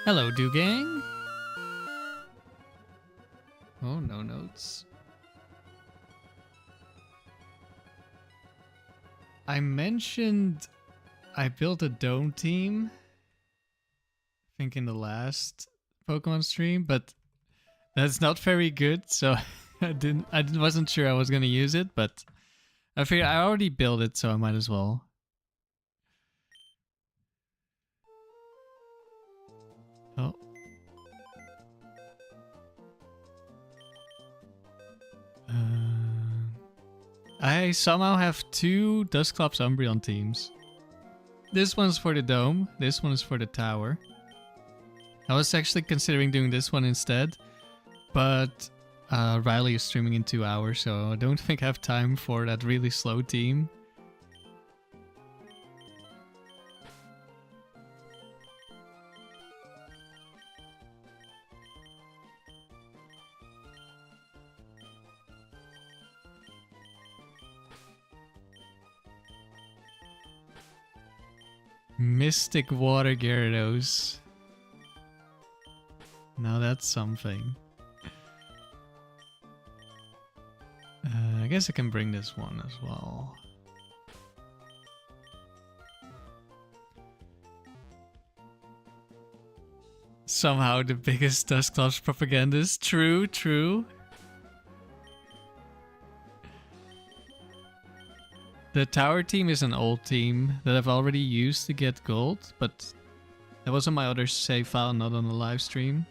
Hello, Gang. Oh, no notes. I mentioned I built a dome team, I think in the last Pokemon stream, but that's not very good, so I wasn't sure I was gonna use it, but I figured I already built it, so I might as well. Oh. I somehow have two Dusclops Umbreon teams. This one's for the dome, this one is for the tower. I was actually considering doing this one instead, but Riley is streaming in 2 hours, so I don't think I have time for that really slow team. Mystic Water Gyarados. Now that's something. I guess I can bring this one as well. Somehow the biggest Dusclops propagandist. True, true. The tower team is an old team that I've already used to get gold, but that was on my other save file, not on the live stream.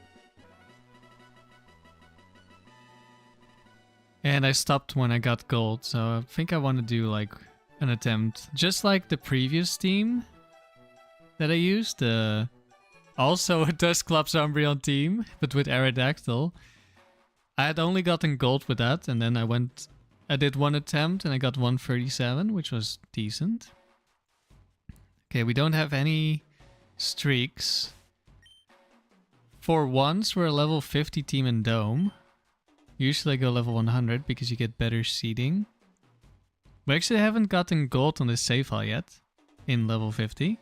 And I stopped when I got gold, so I think I want to do like an attempt. Just like the previous team that I used, also a Dusclops Umbreon team, but with Aerodactyl. I had only gotten gold with that, and then I did one attempt and I got 137, which was decent. Okay, we don't have any streaks. For once, we're a level 50 team in Dome. Usually I go level 100 because you get better seeding. We actually haven't gotten gold on this save file yet in level 50.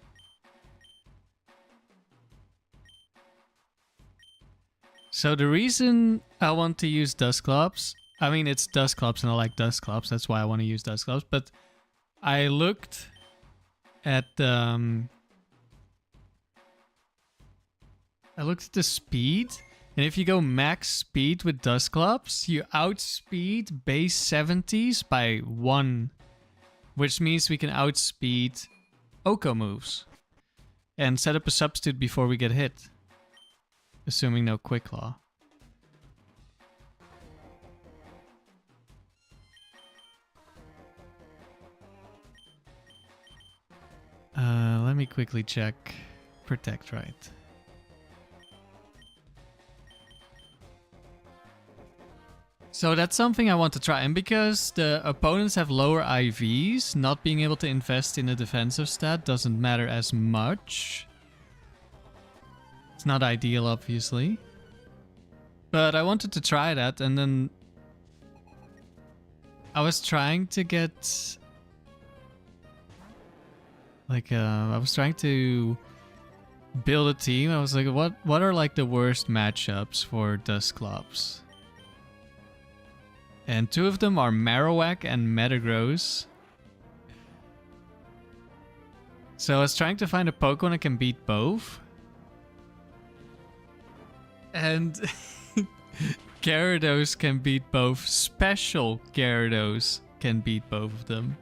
So the reason I want to use Dusclops, I mean it's Dusclops and I like Dusclops, that's why I want to use Dusclops, but I looked at the speed, and if you go max speed with Dusclops, you outspeed base 70s by 1, which means we can outspeed Oko moves and set up a substitute before we get hit, assuming no Quick Claw. Let me quickly check Protect Right. So that's something I want to try, and because the opponents have lower IVs, not being able to invest in a defensive stat doesn't matter as much. It's not ideal, obviously. But I wanted to try that, and then I was trying to get... I was trying to build a team. I was like, what are like the worst matchups for Dusclops? And two of them are Marowak and Metagross. So I was trying to find a Pokemon that can beat both. And Gyarados can beat both. Special Gyarados can beat both of them.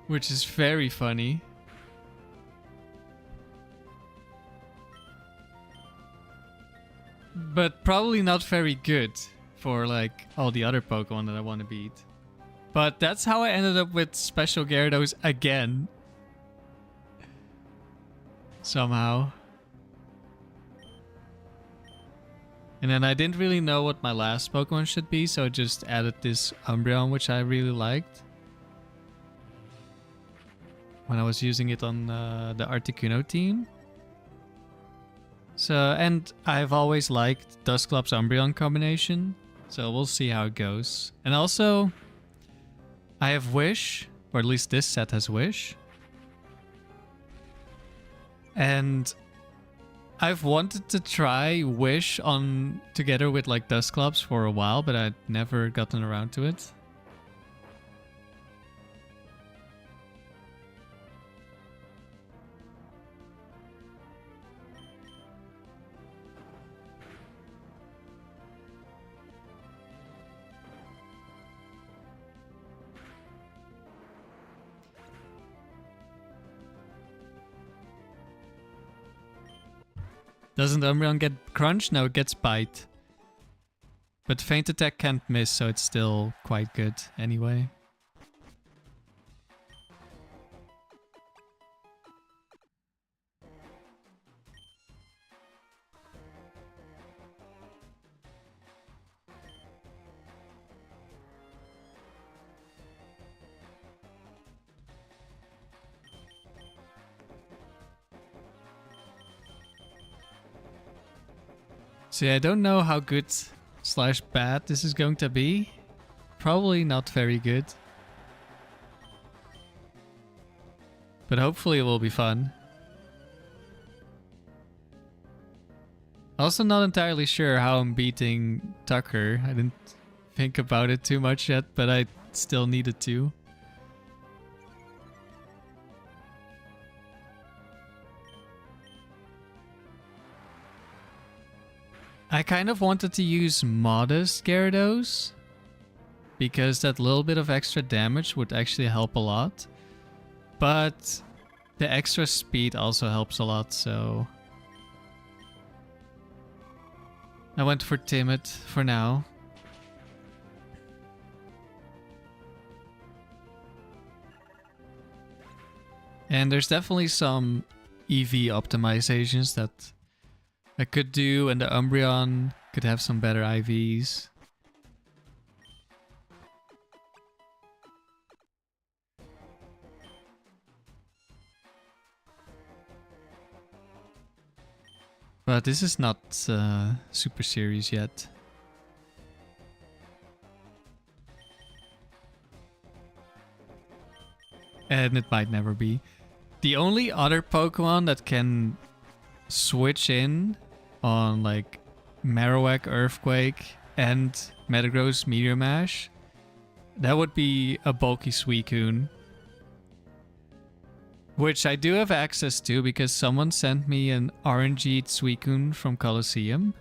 Which is very funny. But probably not very good for like all the other Pokemon that I want to beat. But that's how I ended up with Special Gyarados again. Somehow. And then I didn't really know what my last Pokemon should be, so I just added this Umbreon, which I really liked when I was using it on the Articuno team. So, and I've always liked Dusclops Umbreon combination, so we'll see how it goes. And also, I have Wish, or at least this set has Wish. And I've wanted to try Wish on together with like Dusclops for a while, but I'd never gotten around to it. Doesn't Umbreon get Crunch? No, it gets Bite. But Feint Attack can't miss, so it's still quite good anyway. So yeah, I don't know how good slash bad this is going to be. Probably not very good. But hopefully it will be fun. Also not entirely sure how I'm beating Tucker. I didn't think about it too much yet, but I still needed to. I kind of wanted to use Modest Gyarados because that little bit of extra damage would actually help a lot. But the extra speed also helps a lot, so I went for Timid for now. And there's definitely some EV optimizations that I could do, and the Umbreon could have some better IVs. But this is not super serious yet. And it might never be. The only other Pokemon that can switch in on like Marowak Earthquake and Metagross Meteor Mash, that would be a bulky Suicune. Which I do have access to because someone sent me an RNG'd Suicune from Colosseum.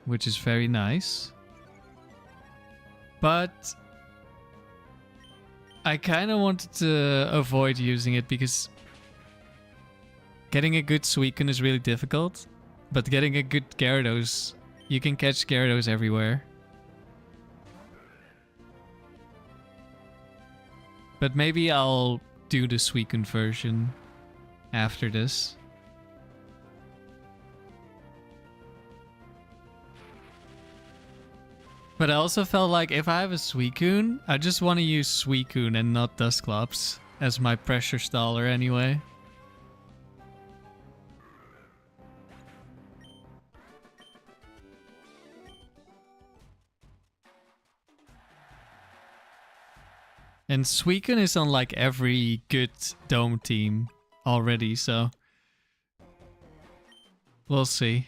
Which is very nice. But I kind of wanted to avoid using it because getting a good Suicune is really difficult. But getting a good Gyarados, you can catch Gyarados everywhere. But maybe I'll do the Suicune version after this. But I also felt like if I have a Suicune, I just want to use Suicune and not Dusclops as my pressure staller anyway. And Suicune is on like every good Dome team already, so we'll see.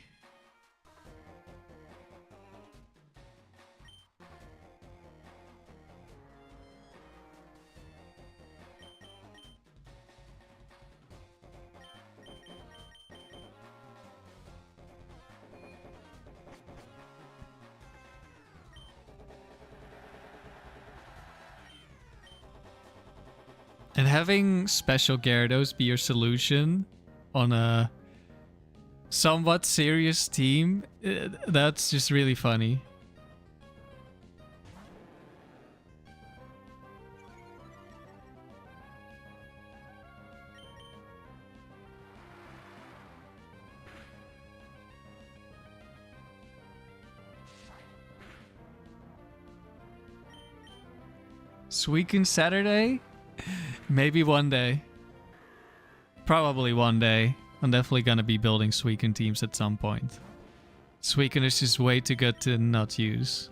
And having special Gyarados be your solution on a somewhat serious team, that's just really funny. Suicune Saturday? Maybe one day. Probably one day. I'm definitely gonna be building Suicune teams at some point. Suicune is just way too good to not use.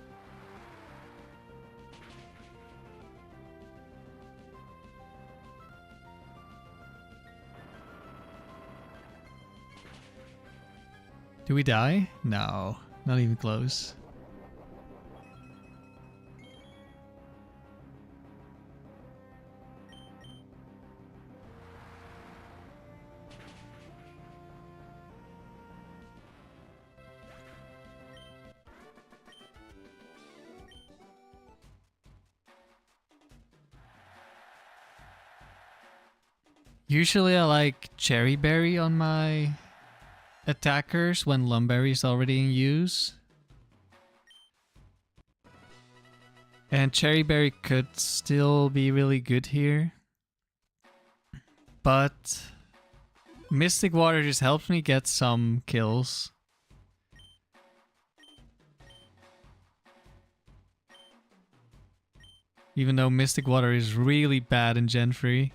Do we die? No, not even close. Usually I like Cherry Berry on my attackers when Lum Berry is already in use. And Cherry Berry could still be really good here. But Mystic Water just helps me get some kills. Even though Mystic Water is really bad in Gen 3.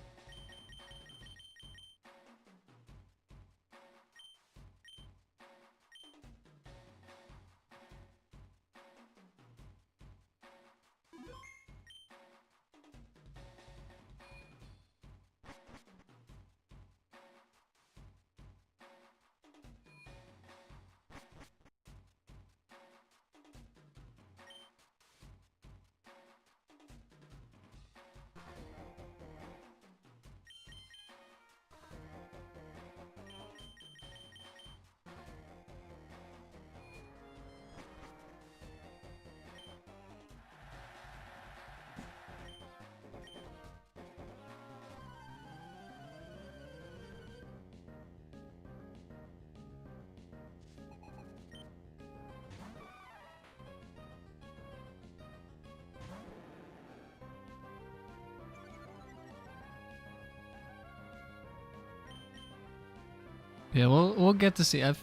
Yeah, we'll get to see. I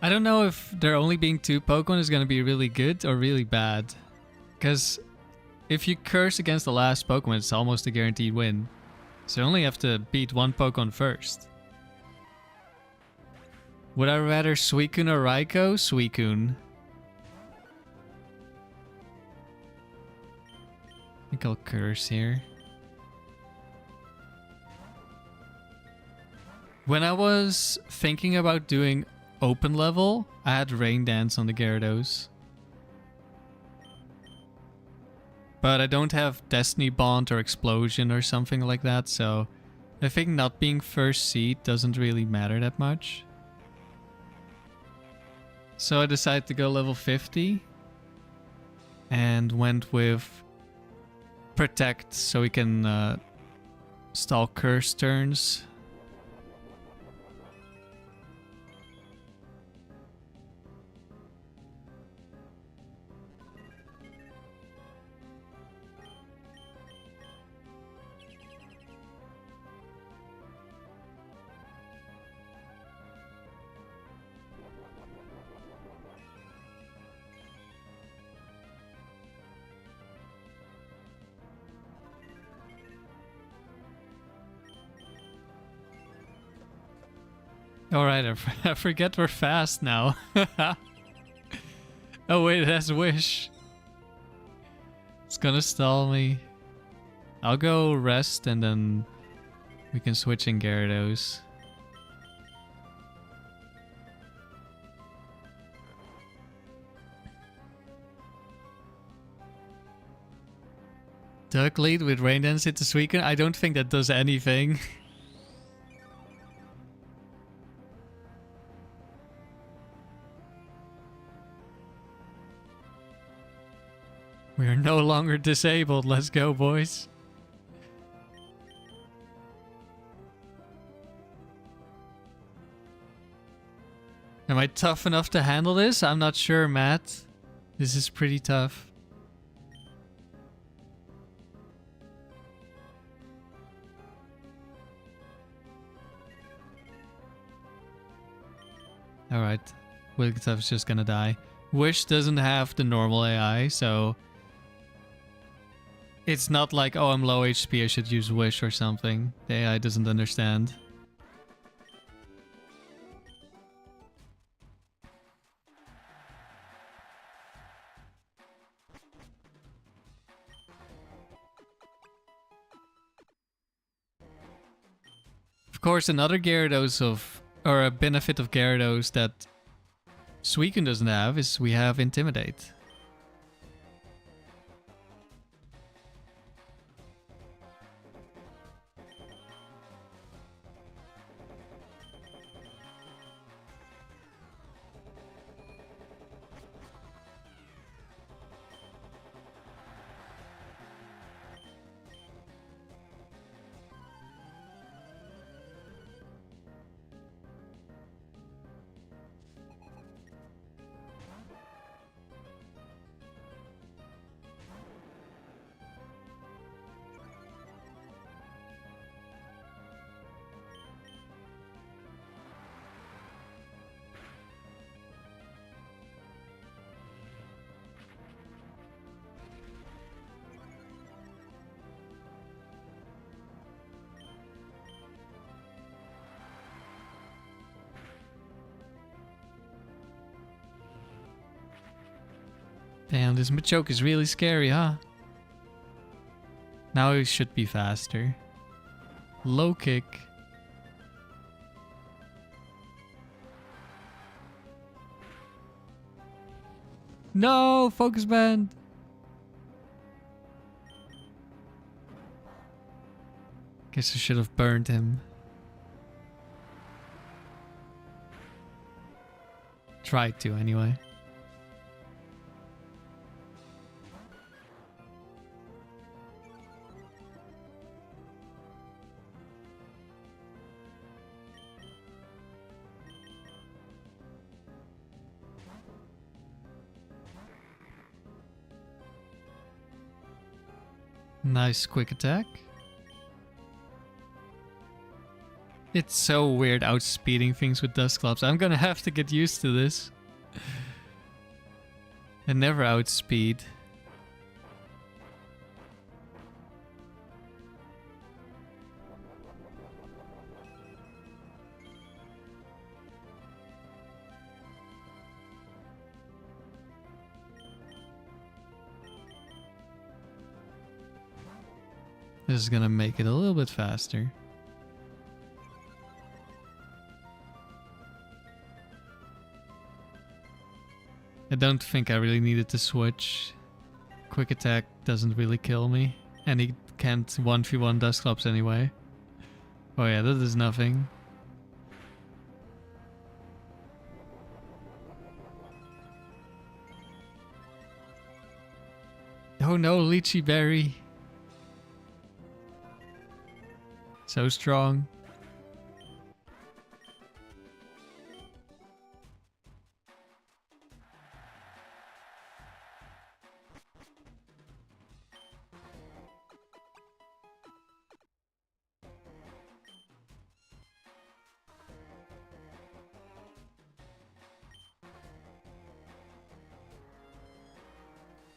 don't know if there only being 2 Pokemon is gonna be really good or really bad. Because if you curse against the last Pokemon, it's almost a guaranteed win. So you only have to beat 1 Pokemon first. Would I rather Suicune or Raikou? Suicune. I think I'll curse here. When I was thinking about doing open level, I had Rain Dance on the Gyarados. But I don't have Destiny Bond or Explosion or something like that, so I think not being first seed doesn't really matter that much. So I decided to go level 50 and went with Protect so we can stall curse turns. Alright, I forget we're fast now. Oh wait, it has Wish. It's gonna stall me. I'll go rest and then we can switch in Gyarados. Duck lead with Rain Dance into Suicune? I don't think that does anything. We are no longer disabled. Let's go, boys. Am I tough enough to handle this? I'm not sure, Matt. This is pretty tough. Alright. Wigglytuff is just gonna die. Wish doesn't have the normal AI, so it's not like, oh, I'm low HP, I should use Wish or something. The AI doesn't understand. Of course, another Gyarados or a benefit of Gyarados that Suicune doesn't have is we have Intimidate. Damn, this Machoke is really scary, huh? Now he should be faster. Low kick. No! Focus band! Guess I should have burned him. Tried to, anyway. Nice quick attack. It's so weird outspeeding things with Dusclops. I'm gonna have to get used to this. And never outspeed. This is gonna make it a little bit faster. I don't think I really needed to switch. Quick attack doesn't really kill me. And he can't 1v1 Dusclops anyway. Oh yeah, that is nothing. Oh no, Lychee Berry. So strong.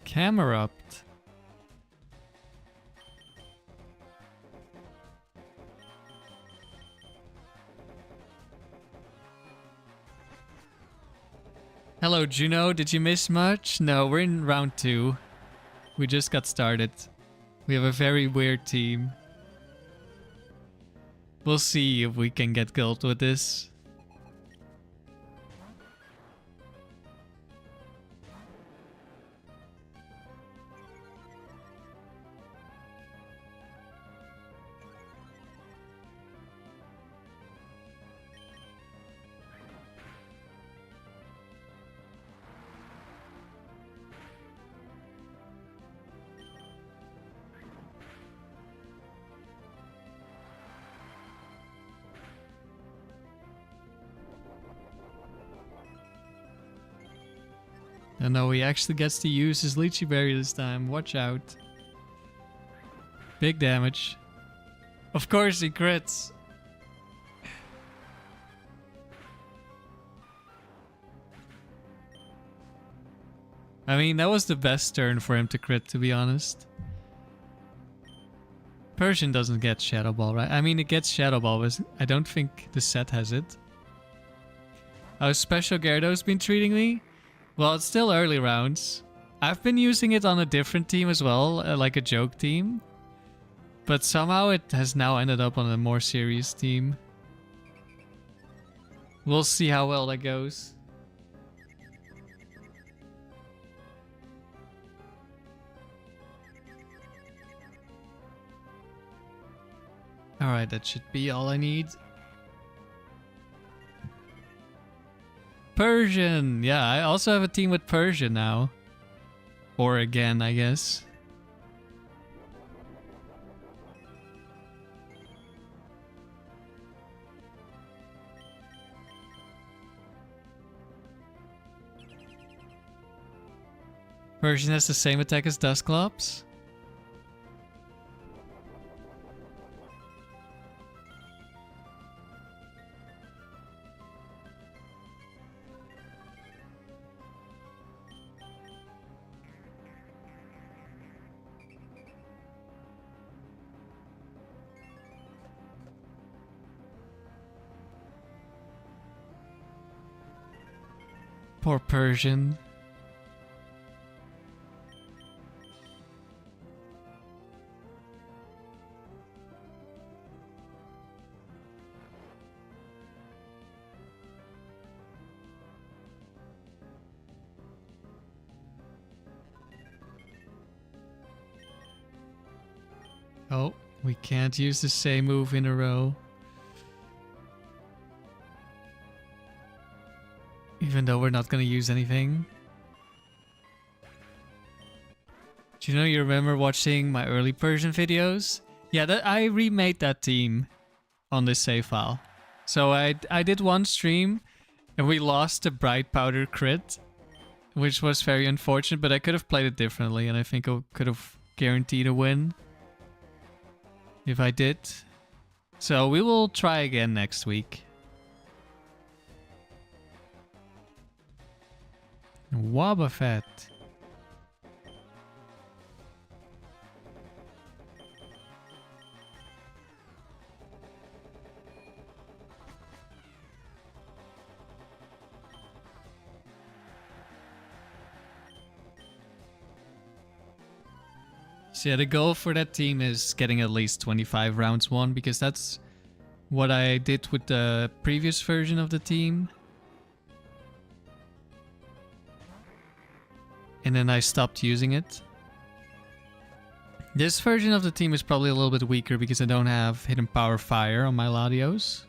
Camerupt. Hello Juno, did you miss much? No, we're in round 2. We just got started. We have a very weird team. We'll see if we can get gold with this. Oh no, he actually gets to use his Lychee Berry this time. Watch out. Big damage. Of course he crits. I mean, that was the best turn for him to crit, to be honest. Persian doesn't get Shadow Ball, right? I mean, it gets Shadow Ball, but I don't think the set has it. How's Special Gyarados been treating me? Well, it's still early rounds. I've been using it on a different team as well, like a joke team. But somehow it has now ended up on a more serious team. We'll see how well that goes. Alright, that should be all I need. Persian! Yeah, I also have a team with Persian now. Or again, I guess. Persian has the same attack as Dusclops. Poor Persian. Oh, we can't use the same move in a row. Even though we're not gonna use anything. Do you know, you remember watching my early Persian videos? Yeah, I remade that team on this save file. So I did one stream and we lost the Bright Powder crit, which was very unfortunate, but I could have played it differently and I think I could have guaranteed a win if I did. So we will try again next week. Wobbuffet. So yeah, the goal for that team is getting at least 25 rounds won, because that's what I did with the previous version of the team. And then I stopped using it. This version of the team is probably a little bit weaker because I don't have Hidden Power Fire on my Latios.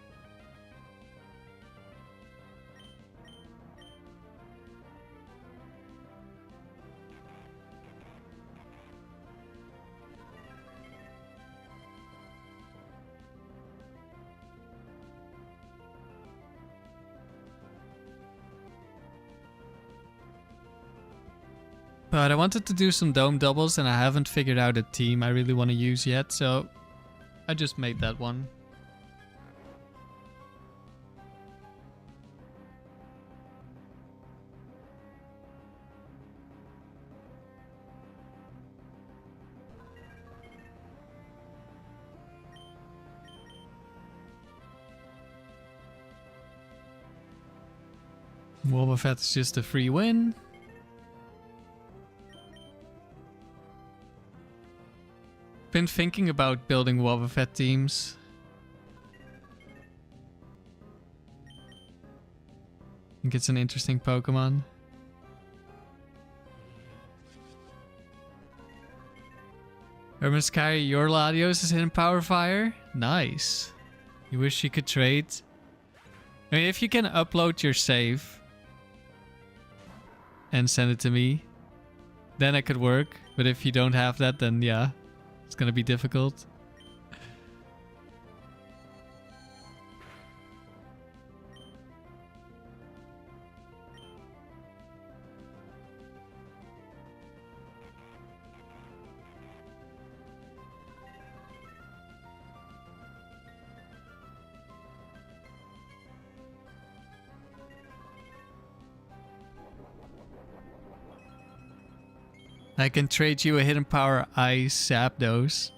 But I wanted to do some dome doubles and I haven't figured out a team I really want to use yet, so I just made that one. Wobbuffet is just a free win. Been thinking about building Wobbuffet teams. I think it's an interesting Pokemon. Ermiskari, your Latios is Hidden Power Fire? Nice. You wish you could trade? I mean, if you can upload your save and send it to me, then it could work. But if you don't have that, then yeah. It's gonna be difficult. I can trade you a Hidden Power Ice Zapdos.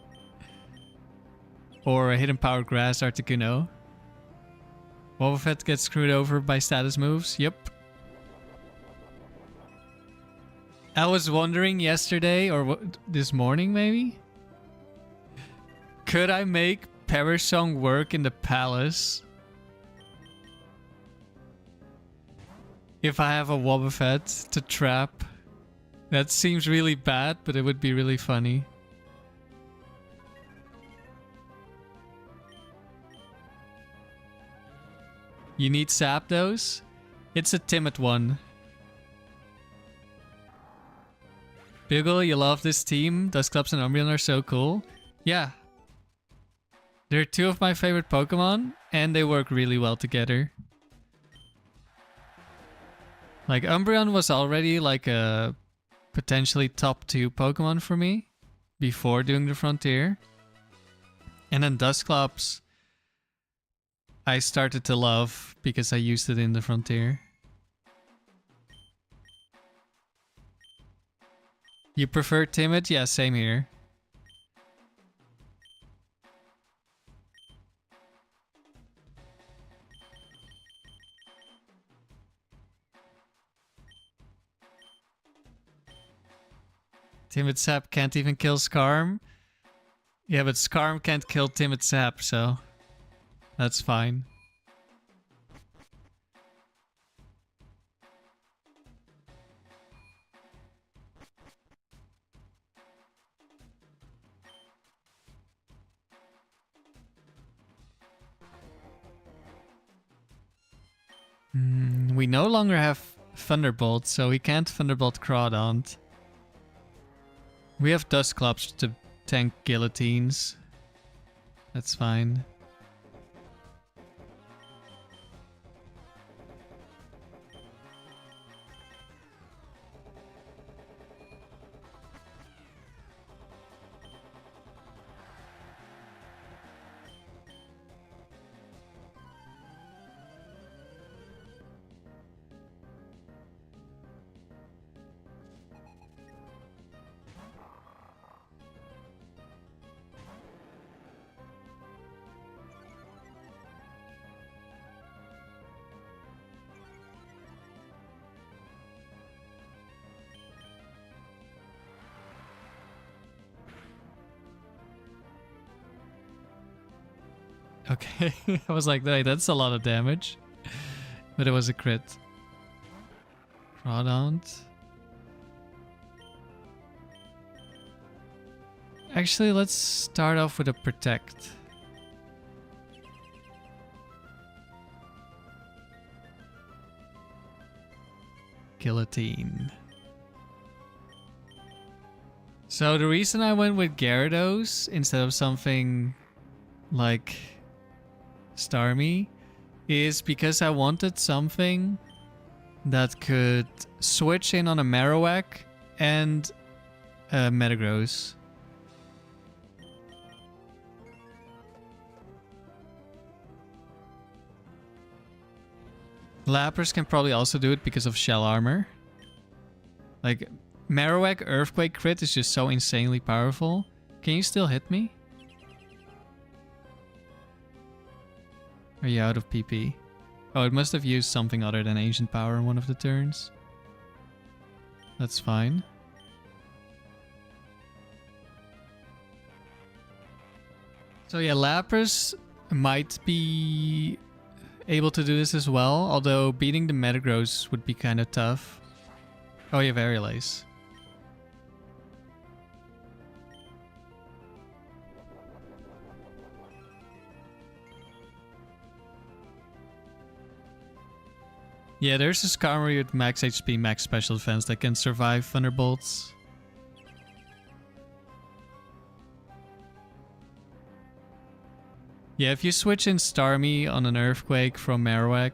Or a Hidden Power Grass Articuno. Wobbuffet gets screwed over by status moves. Yep. I was wondering yesterday, or this morning maybe? Could I make Parasong work in the palace? If I have a Wobbuffet to trap? That seems really bad, but it would be really funny. You need Zapdos? It's a timid one. Bugle, you love this team. Dusclops and Umbreon are so cool. Yeah. They're two of my favorite Pokemon, and they work really well together. Like, Umbreon was already like a potentially top 2 Pokemon for me before doing the Frontier. And then Dusclops, I started to love because I used it in the Frontier. You prefer Timid? Yeah, same here. Timid Sap can't even kill Skarm. Yeah, but Skarm can't kill Timid Sap, so that's fine. We no longer have Thunderbolt, so we can't Thunderbolt Crawdaunt. We have Dusclops to tank Guillotines. That's fine. Okay, I was like, hey, that's a lot of damage. But it was a crit. Crawdaunt. Actually, let's start off with a Protect. Guillotine. So the reason I went with Gyarados instead of something like Starmie is because I wanted something that could switch in on a Marowak and a Metagross. Lapras can probably also do it because of Shell Armor. Like, Marowak Earthquake crit is just so insanely powerful. Can you still hit me? Are you out of PP? Oh, it must have used something other than Ancient Power in one of the turns. That's fine. So yeah, Lapras might be able to do this as well, although beating the Metagross would be kind of tough. Oh yeah, Varilace. Yeah, there's a Skarmory with max HP, max special defense that can survive Thunderbolts. Yeah, if you switch in Starmie on an Earthquake from Marowak,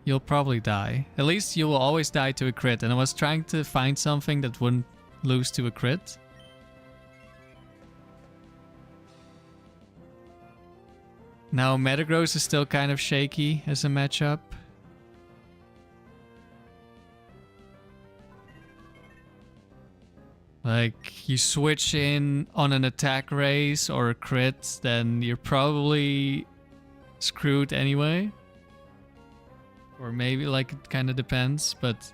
you'll probably die. At least you will always die to a crit, and I was trying to find something that wouldn't lose to a crit. Now, Metagross is still kind of shaky as a matchup. Like, you switch in on an attack race or a crit, then you're probably screwed anyway. Or maybe, like, it kind of depends, but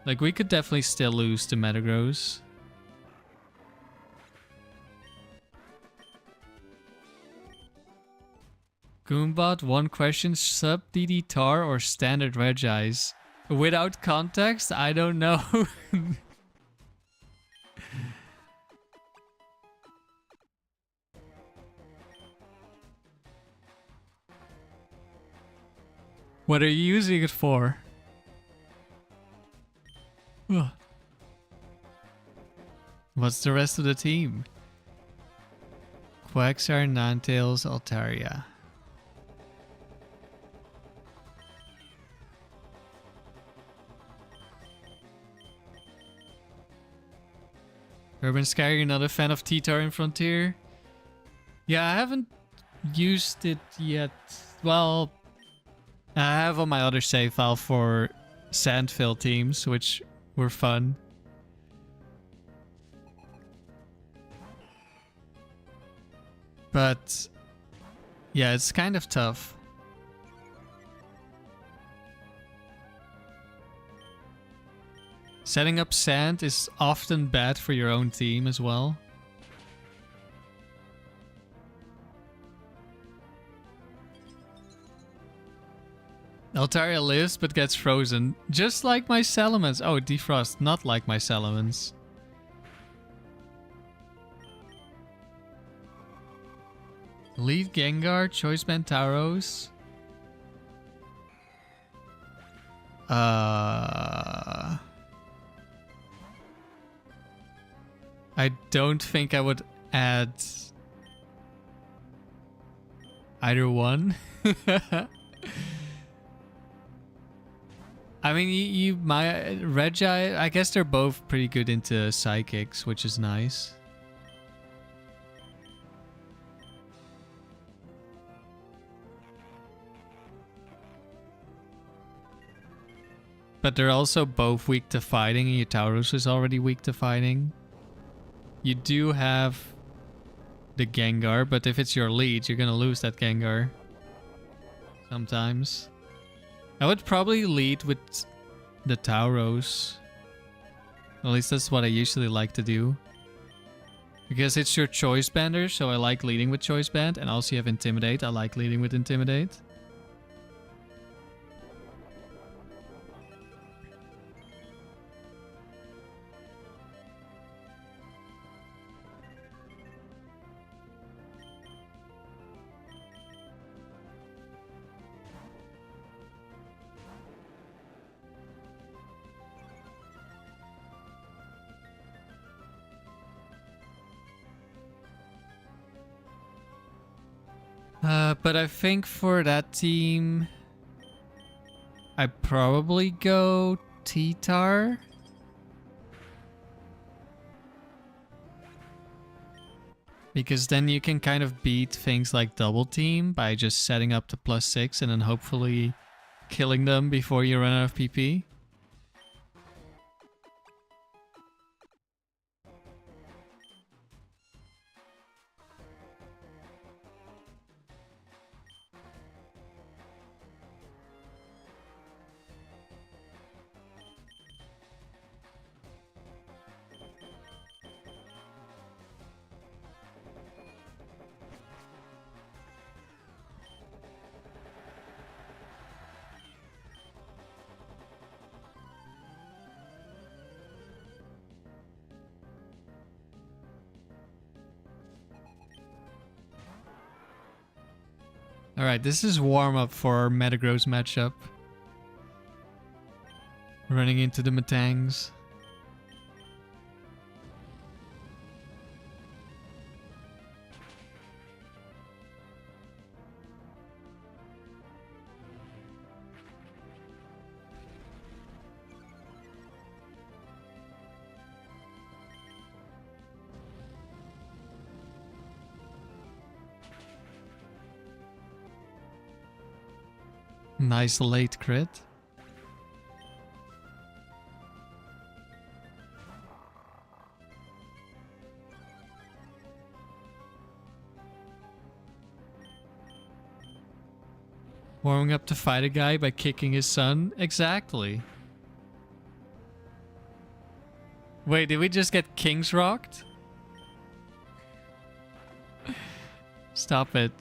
like, we could definitely still lose to Metagross. Goombot, one question, sub DD Tar or standard Regice? Without context, I don't know. What are you using it for? Ugh. What's the rest of the team? Quagsire, Ninetales, Altaria. Urban Sky, you're not a fan of T-Tar in Frontier? Yeah, I haven't used it yet. Well, I have on my other save file for Sandville teams, which were fun. But yeah, it's kind of tough. Setting up sand is often bad for your own team as well. Altaria lives but gets frozen, just like my Salamence. Oh, defrost, not like my Salamence. Lead Gengar, Choice Band Tauros. I don't think I would add either one. I mean, my Regi, I guess they're both pretty good into psychics, which is nice. But they're also both weak to fighting, and your Tauros is already weak to fighting. You do have the Gengar, but if it's your lead, you're gonna lose that Gengar. Sometimes. I would probably lead with the Tauros. At least that's what I usually like to do. Because it's your Choice Bander, so I like leading with Choice Band. And also you have Intimidate. I like leading with Intimidate. But I think for that team, I'd probably go T-Tar. Because then you can kind of beat things like Double Team by just setting up the +6 and then hopefully killing them before you run out of PP. Alright, this is warm-up for our Metagross matchup. Running into the Metangs. Nice late crit. Warming up to fight a guy by kicking his son? Exactly. Wait, did we just get Kings rocked? Stop it.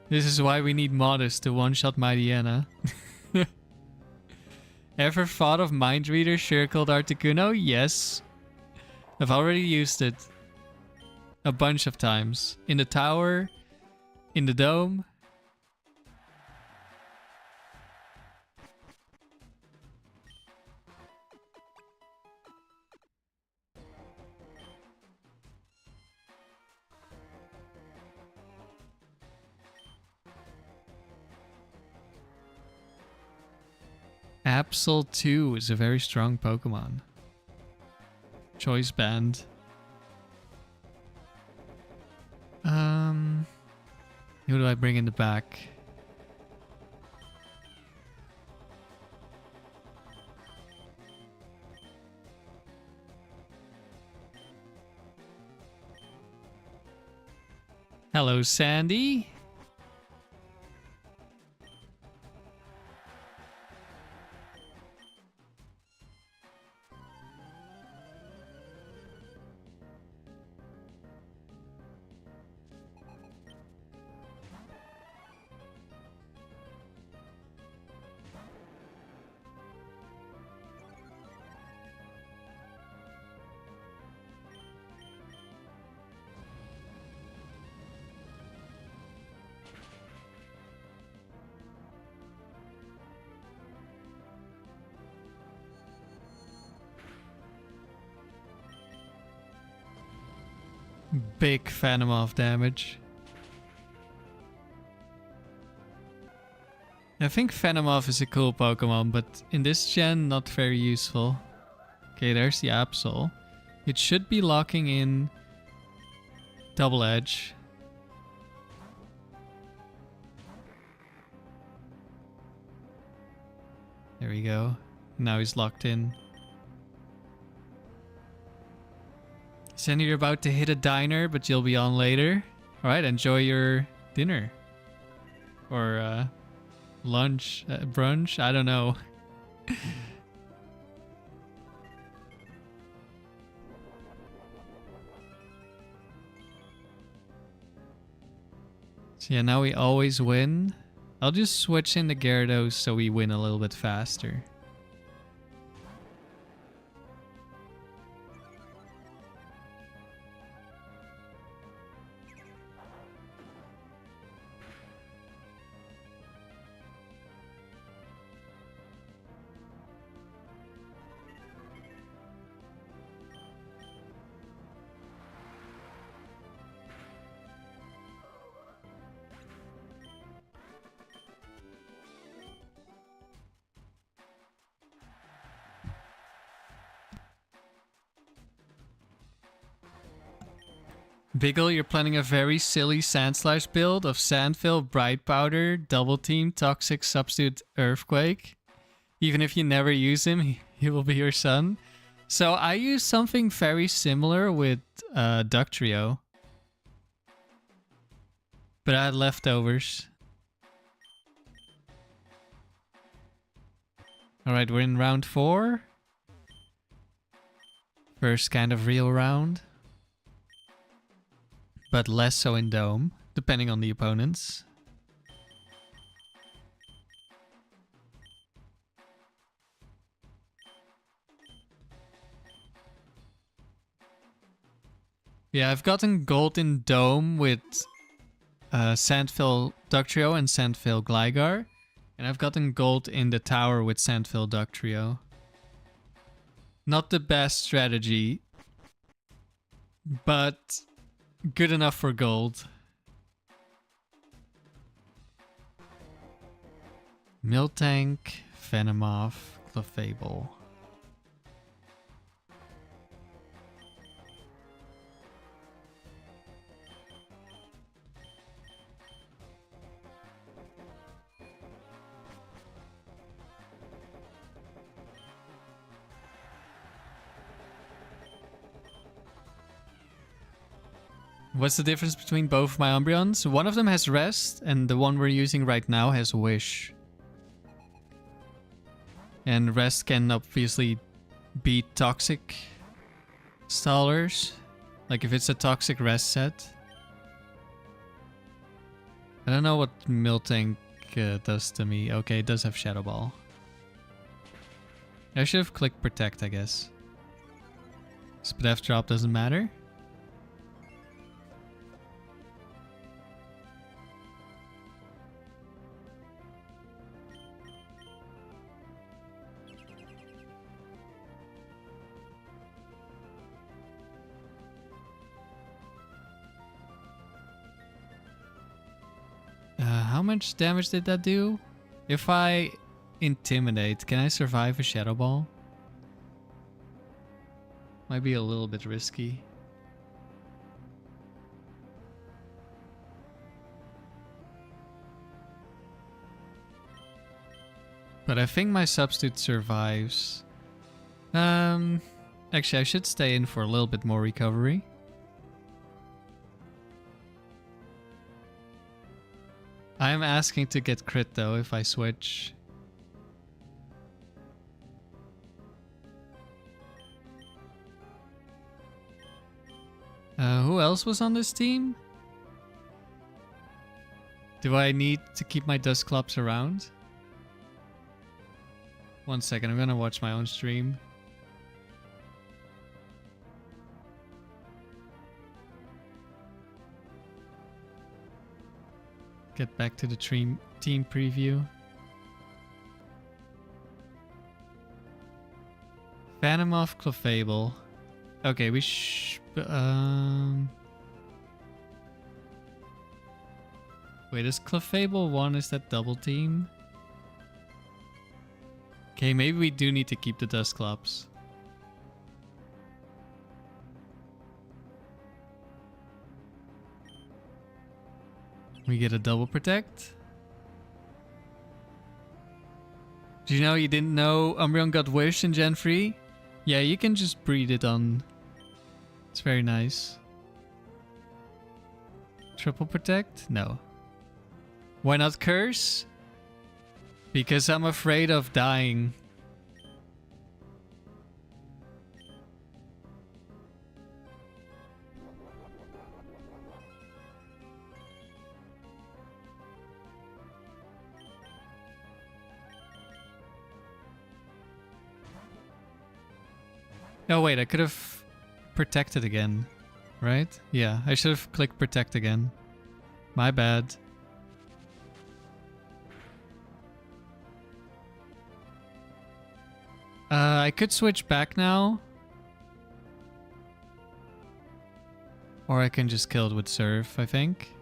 This is why we need Modest to one-shot Mightyena. Ever thought of Mind Reader circled Articuno? Yes. I've already used it a bunch of times. In the tower, in the dome. Absol 2 is a very strong Pokemon. Choice band. Who do I bring in the back? Hello, Sandy. Big Venomoth damage. I think Venomoth is a cool Pokemon, but in this gen, not very useful. Okay, there's the Absol. It should be locking in Double Edge. There we go. Now he's locked in. Sandy, you're about to hit a diner, but you'll be on later. Alright, enjoy your dinner. Or lunch, brunch, I don't know. So yeah, now we always win. I'll just switch in the Gyarados so we win a little bit faster. Biggle, you're planning a very silly Sandslash build of Sandfill, Bright Powder, Double Team, Toxic, Substitute, Earthquake. Even if you never use him, he will be your son. So I use something very similar with Ductrio. But I had leftovers. Alright, we're in round 4. First kind of real round. But less so in Dome, depending on the opponents. Yeah, I've gotten gold in Dome with Sandfill Ductrio and Sandfill Gligar. And I've gotten gold in the tower with Sandfill Ductrio. Not the best strategy, but good enough for gold. Miltank, Venomoth, Clefable. What's the difference between both of my Umbreons? One of them has Rest, and the one we're using right now has Wish. And Rest can obviously beat Toxic Stallers. Like if it's a Toxic Rest set. I don't know what Miltank does to me. Okay, it does have Shadow Ball. I should have clicked Protect, I guess. Spadef drop doesn't matter. How much damage did that do? If I Intimidate, can I survive a Shadow Ball? Might be a little bit risky. But I think my substitute survives. Actually, I should stay in for a little bit more recovery. I am asking to get crit though if I switch. Who else was on this team? Do I need to keep my Dusclops around? 1 second, I'm gonna watch my own stream. Get back to the team preview. Venomoth, Clefable. Okay, we wait, is Clefable 1? Is that double team? Okay, maybe we do need to keep the Dusclops. We get a double protect. Do you know you didn't know Umbreon got Wish in Gen 3? Yeah, you can just breed it on. It's very nice. Triple protect? No. Why not curse? Because I'm afraid of dying. Oh wait, I could have protected again, right? Yeah, I should have clicked protect again. My bad. I could switch back now. Or I can just kill it with Surf, I think.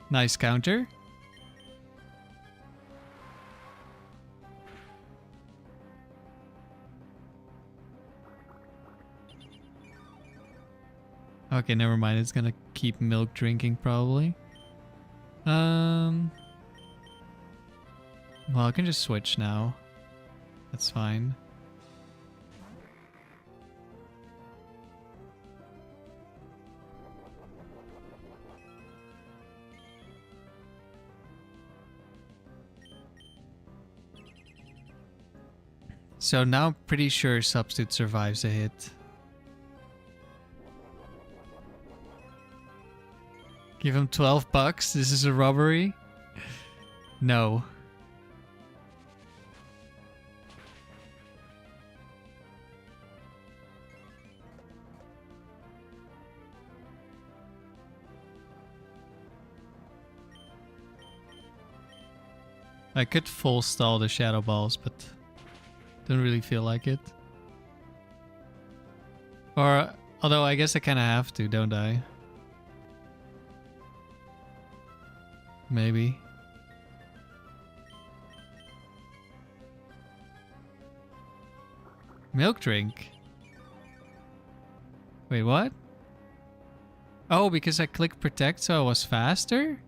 Nice counter. Okay, never mind. It's gonna keep milk drinking probably. Well, I can just switch now. That's fine. So now I'm pretty sure Substitute survives a hit. Give him 12 bucks. This is a robbery. No. I could full stall the Shadow Balls, but don't really feel like it. Or, although I guess I kind of have to, don't I? Maybe. Milk drink? Wait, what? Oh, because I clicked protect so I was faster?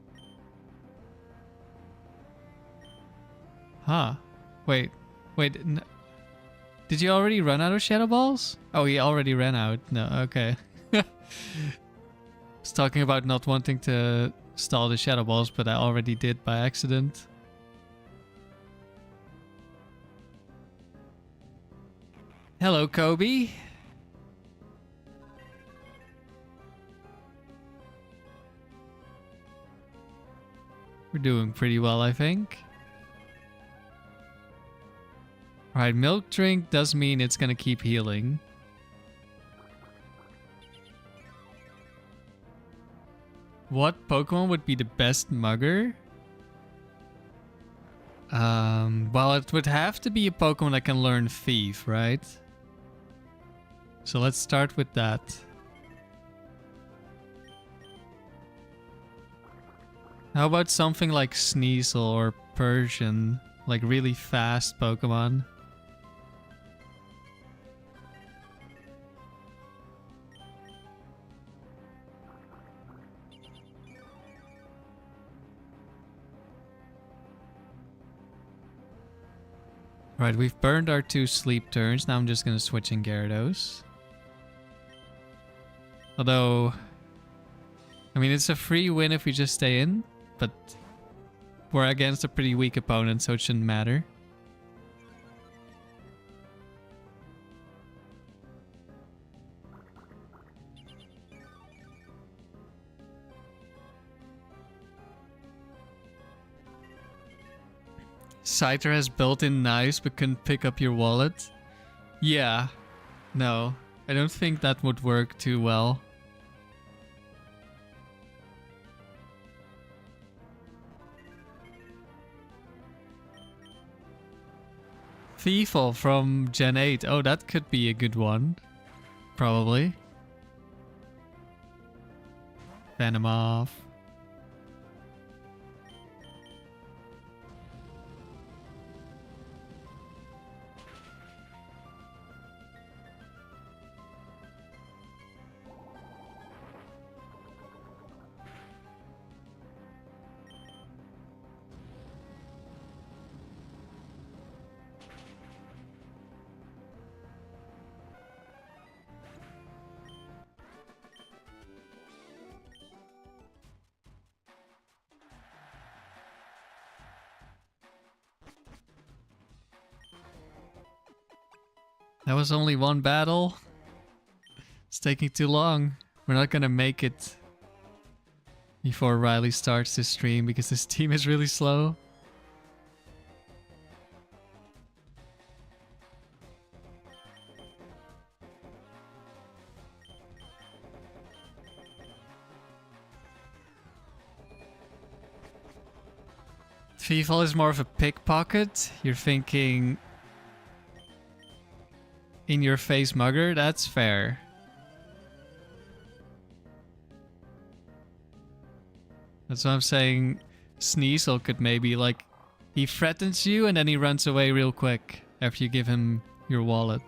Huh. Wait. Did you already run out of Shadow Balls? Oh, he already ran out. No, okay. I was talking about not wanting to stall the Shadow Balls, but I already did by accident. Hello, Kobe. We're doing pretty well, I think. Alright, Milk Drink does mean it's gonna keep healing. What Pokemon would be the best mugger? Well, it would have to be a Pokemon that can learn Thief, right? So let's start with that. How about something like Sneasel or Persian? Like really fast Pokemon? Right, we've burned our 2 sleep turns. Now I'm just gonna switch in Gyarados. Although, I mean, it's a free win if we just stay in, but we're against a pretty weak opponent, so it shouldn't matter. Scyther has built-in knives but couldn't pick up your wallet. Yeah. No. I don't think that would work too well. Thieful from Gen 8. Oh, that could be a good one. Probably. Venomoth. That was only one battle. It's taking too long. We're not gonna make it before Riley starts this stream because this team is really slow. Thieful is more of a pickpocket. You're thinking in your face mugger? That's fair. That's what I'm saying. Sneasel could maybe, like, he threatens you and then he runs away real quick after you give him your wallet.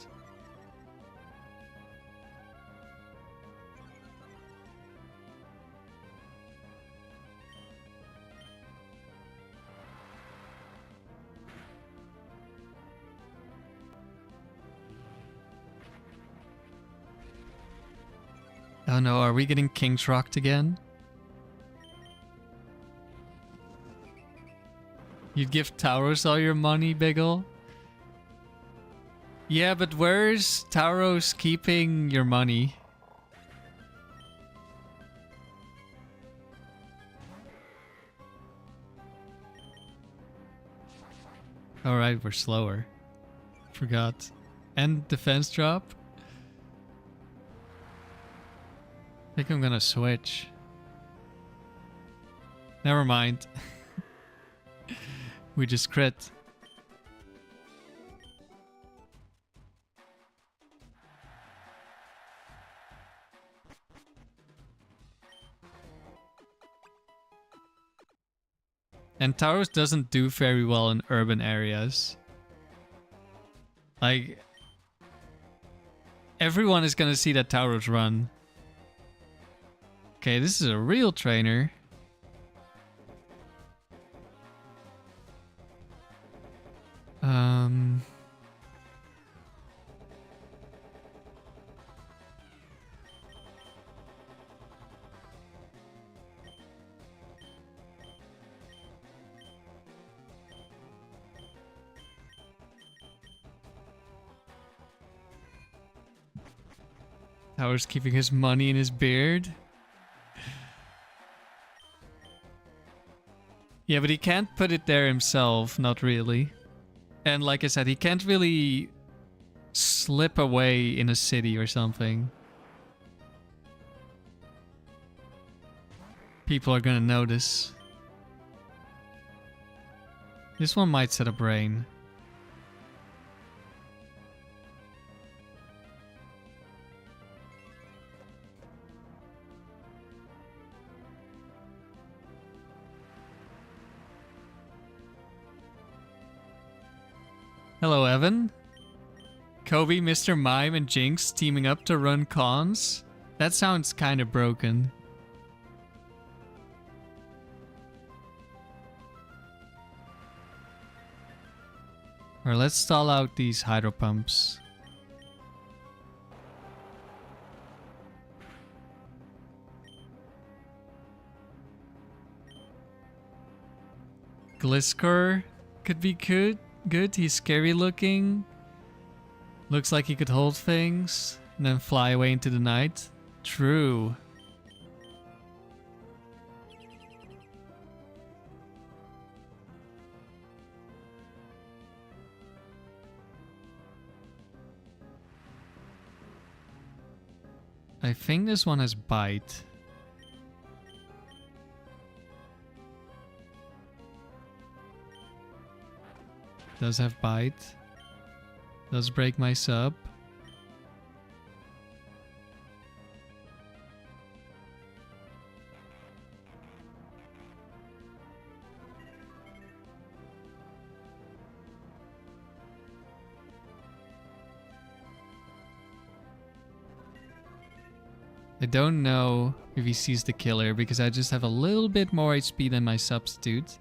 Oh no, are we getting King's Rocked again? You'd give Tauros all your money, Biggle? Yeah, but where's Tauros keeping your money? Alright, we're slower. Forgot. And defense drop? I think I'm gonna switch. Never mind. We just crit. And Tauros doesn't do very well in urban areas. Like, everyone is gonna see that Tauros run. Okay, this is a real trainer. Tauros keeping his money in his beard. Yeah, but he can't put it there himself, not really. And like I said, he can't really slip away in a city or something. People are gonna notice. This one might set up rain. Hello, Evan. Kobe, Mr. Mime, and Jinx teaming up to run cons? That sounds kind of broken. Or let's stall out these hydro pumps. Gliscor could be good. He's scary looking. Looks like he could hold things and then fly away into the night. True. I think this one has bite. Does have bite. Does break my sub. I don't know if he sees the killer because I just have a little bit more HP than my substitute.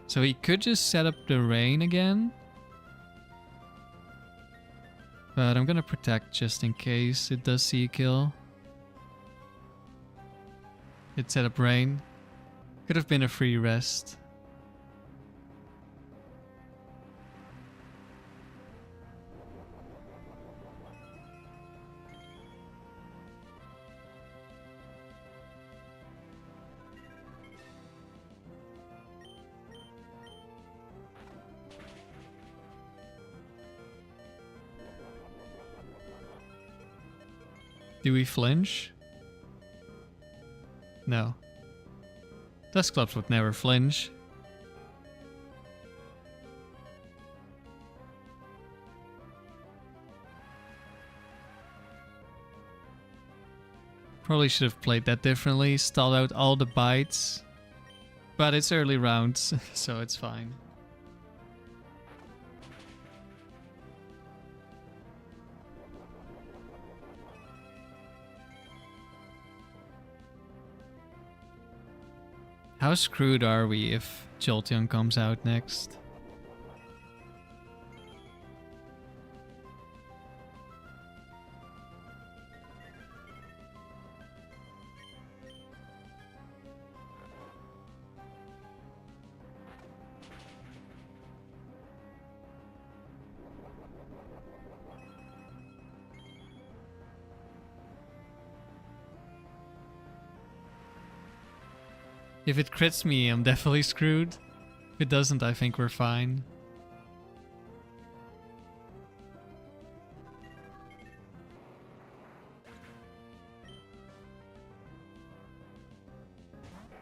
So he could just set up the rain again. But I'm gonna protect just in case it does see a kill. It set up rain. Could have been a free rest. Do we flinch? No. Dusclops would never flinch. Probably should have played that differently, stalled out all the bites. But it's early rounds, so it's fine. How screwed are we if Jolteon comes out next? If it crits me, I'm definitely screwed. If it doesn't, I think we're fine.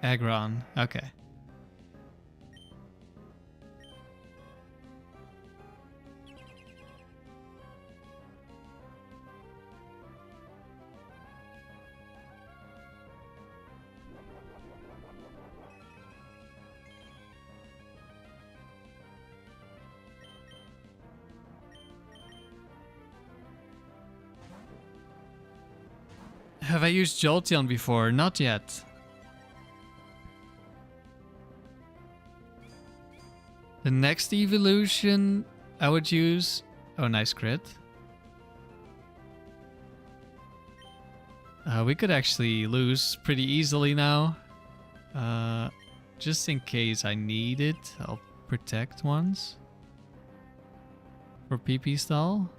Aggron, okay. Have I used Jolteon before? Not yet. The next evolution I would use... Oh, nice crit. We could actually lose pretty easily now. Just in case I need it, I'll protect once. For PP stall.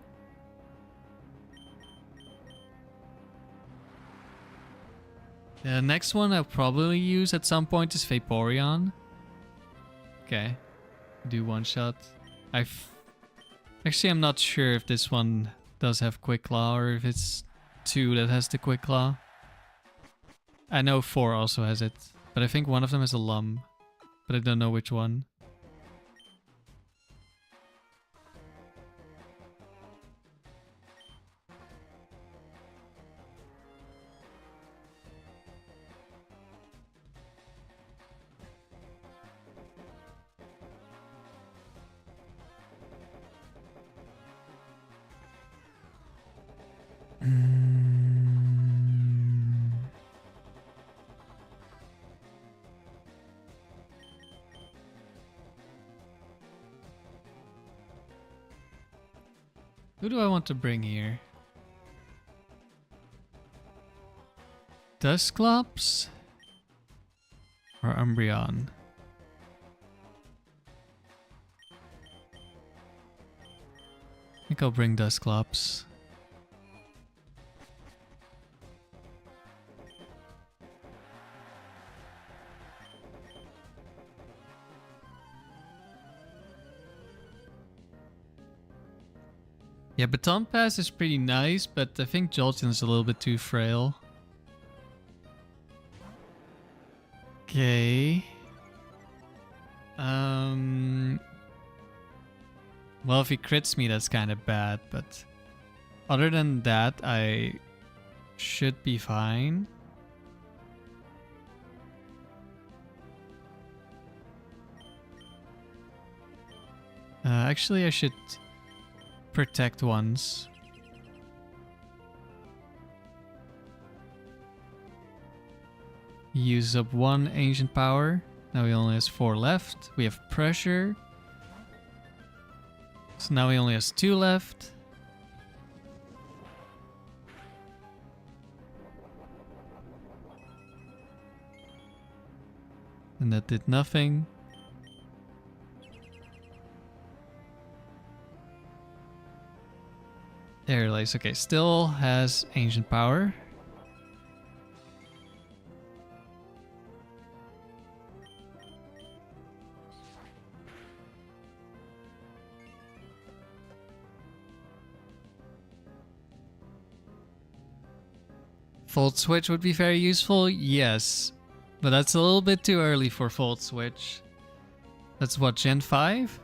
The next one I'll probably use at some point is Vaporeon. Okay. Do one shot. Actually, I'm not sure if this one does have Quick Claw or if it's 2 that has the Quick Claw. I know 4 also has it, but I think one of them is a Lum, but I don't know which one. Who do I want to bring here? Dusclops or Umbreon? I think I'll bring Dusclops. Yeah, Baton Pass is pretty nice, but I think Jolteon is a little bit too frail. Okay. Well, if he crits me, that's kind of bad, but other than that, I should be fine. Actually, I should protect once. Use up 1 ancient power. Now he only has 4 left. We have pressure. So now he only has 2 left. And that did nothing. There it is. Okay, still has ancient power. Volt Switch would be very useful, yes. But that's a little bit too early for Volt Switch. That's what, Gen 5?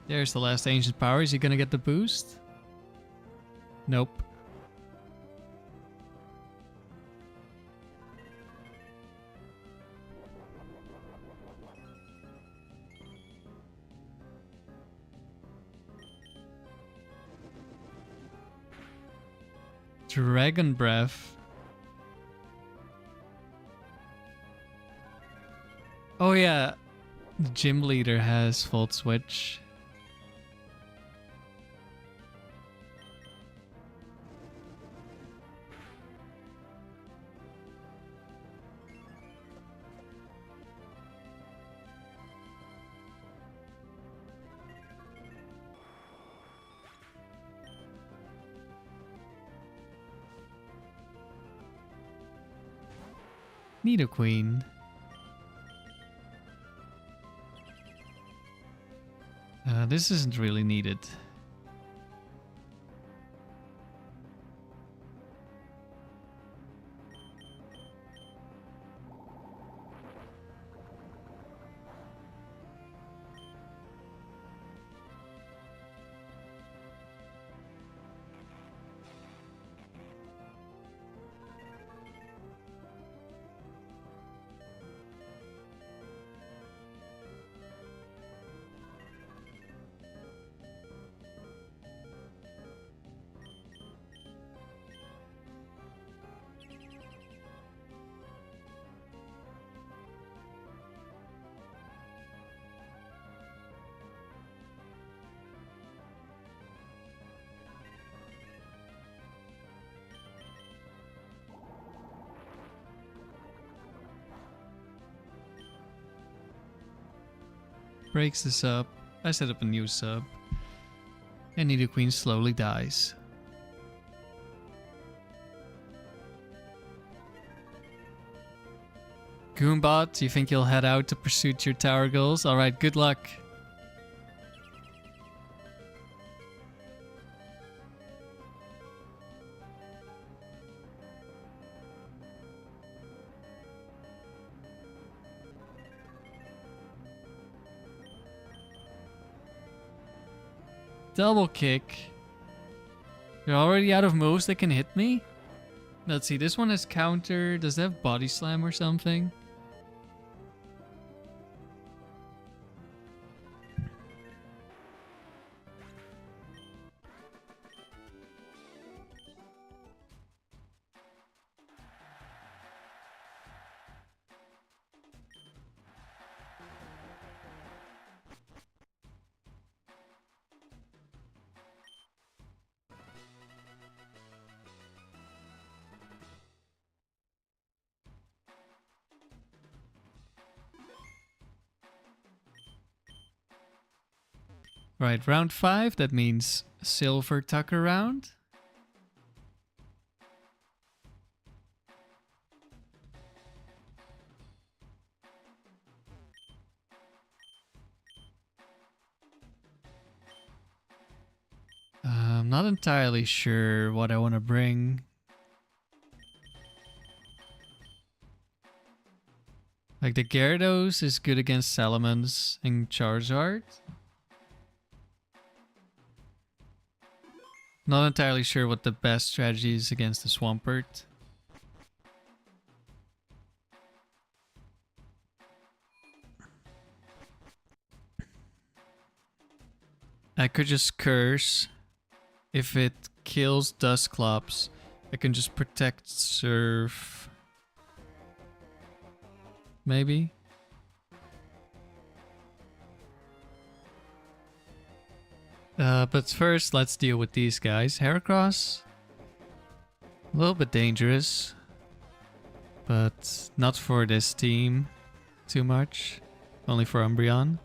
There's the last ancient power. Is he gonna get the boost? Nope. Dragon Breath. Oh yeah, the gym leader has Volt Switch. Nidoqueen. This isn't really needed. Breaks the sub. I set up a new sub. And Nidoqueen slowly dies. Goombot, you think you'll head out to pursue your tower goals? Alright, good luck. Double kick. You're already out of moves that can hit me? Let's see, this one has counter. Does it have body slam or something? Right, round 5, that means silver tucker round. I'm not entirely sure what I want to bring. Like the Gyarados is good against Salamence and Charizard. Not entirely sure what the best strategy is against the Swampert. I could just curse. If it kills Dusclops, I can just protect Surf. Maybe? But first, let's deal with these guys. Heracross, a little bit dangerous, but not for this team too much. Only for Umbreon.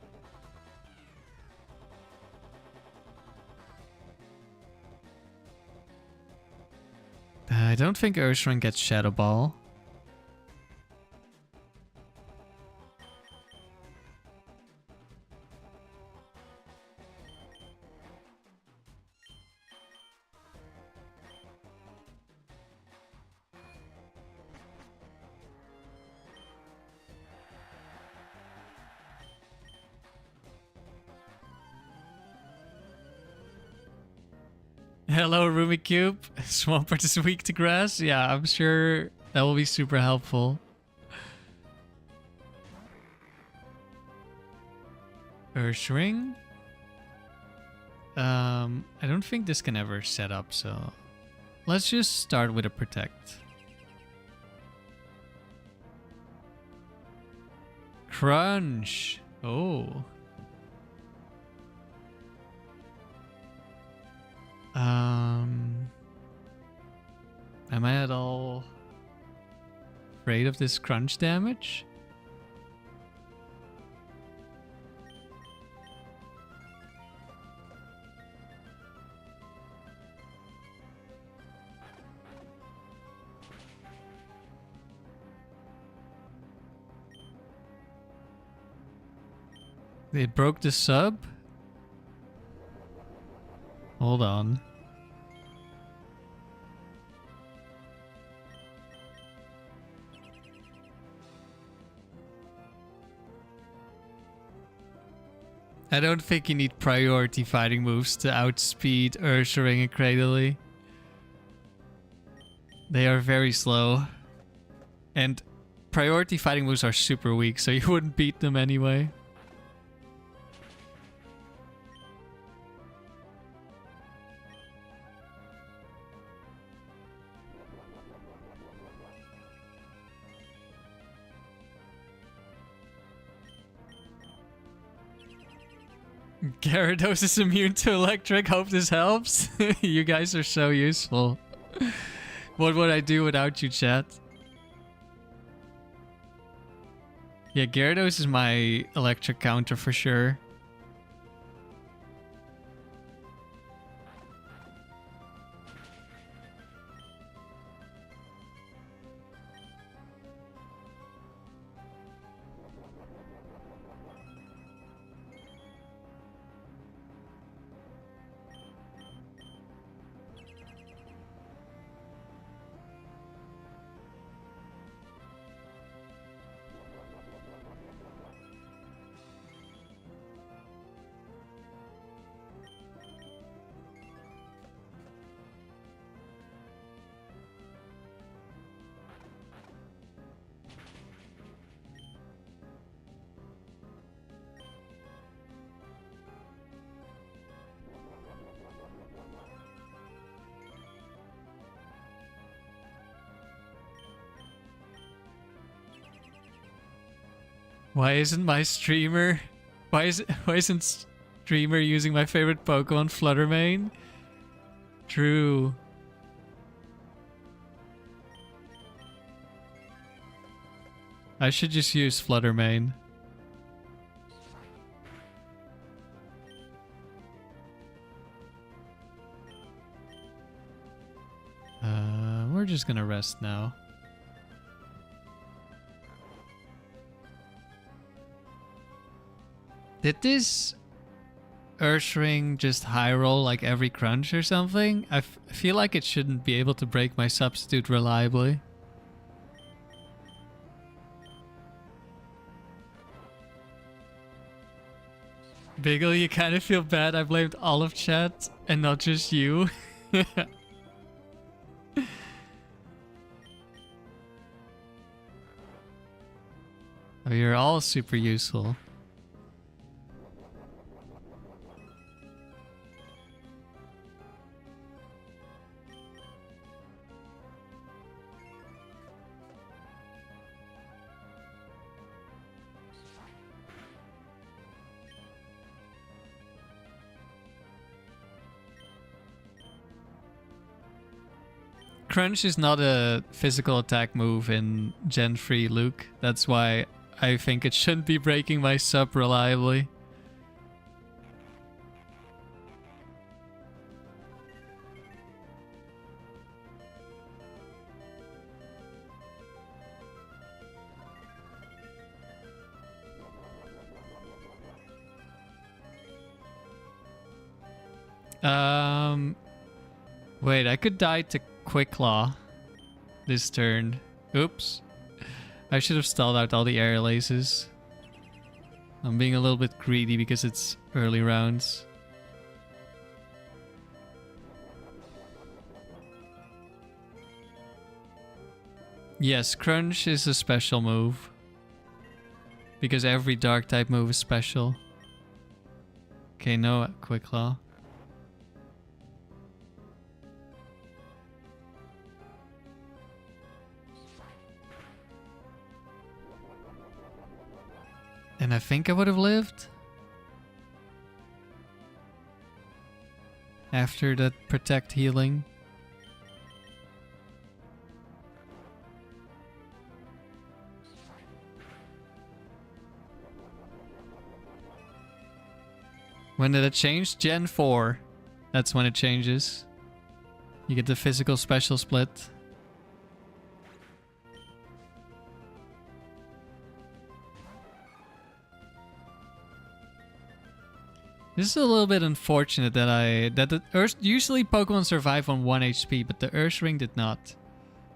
I don't think Urshiren gets Shadow Ball. Hello, Rumicube. Swampert is weak to grass. Yeah, I'm sure that will be super helpful. Urshring. I don't think this can ever set up, so let's just start with a protect. Crunch. Oh. Am I at all afraid of this crunch damage? They broke the sub? Hold on. I don't think you need priority fighting moves to outspeed Urshiren and Cradily. They are very slow. And priority fighting moves are super weak, so you wouldn't beat them anyway. Gyarados is immune to electric. Hope this helps. You guys are so useful. What would I do without you, chat? Yeah, Gyarados is my electric counter for sure. Why isn't my streamer? Why isn't streamer using my favorite Pokemon Fluttermane? True. I should just use Fluttermane. We're just gonna rest now. Did this Ursaring just high roll like every crunch or something? I feel like it shouldn't be able to break my substitute reliably. Biggle, you kind of feel bad I blamed all of chat and not just you. Oh, you're all super useful. Crunch is not a physical attack move in Gen 3 Luke. That's why I think it shouldn't be breaking my sub reliably. Wait, I could die to Quick Claw this turn. Oops. I should have stalled out all the air laces. I'm being a little bit greedy because it's early rounds. Yes, Crunch is a special move. Because every dark type move is special. Okay, no Quick Claw. And I think I would have lived after that protect healing. When did it change? Gen 4. That's when it changes. You get the physical special split. This is a little bit unfortunate that usually Pokemon survive on 1 HP, but the Ursaring did not.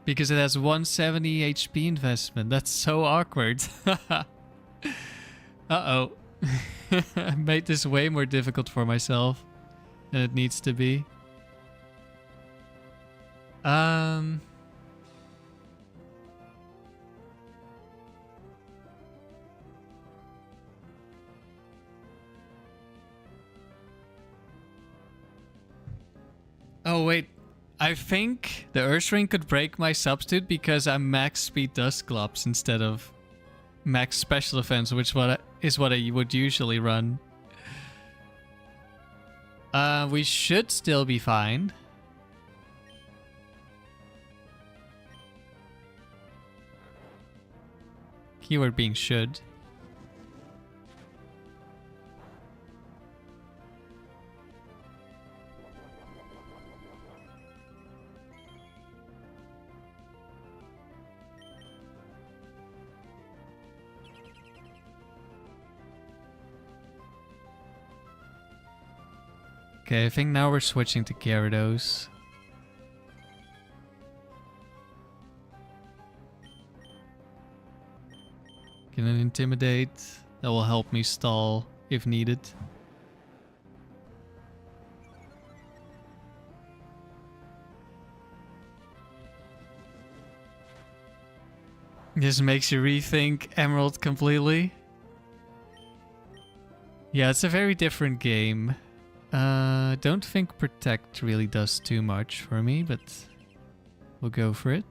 Because it has 170 HP investment. That's so awkward. Uh-oh. I made this way more difficult for myself than it needs to be. Oh wait, I think the Ursaring could break my substitute because I'm max speed Dusclops instead of max special defense, which is what I would usually run. We should still be fine. Keyword being should. Okay, I think now we're switching to Gyarados. Get an Intimidate. That will help me stall if needed. This makes you rethink Emerald completely. Yeah, it's a very different game. Don't think Protect really does too much for me, but we'll go for it.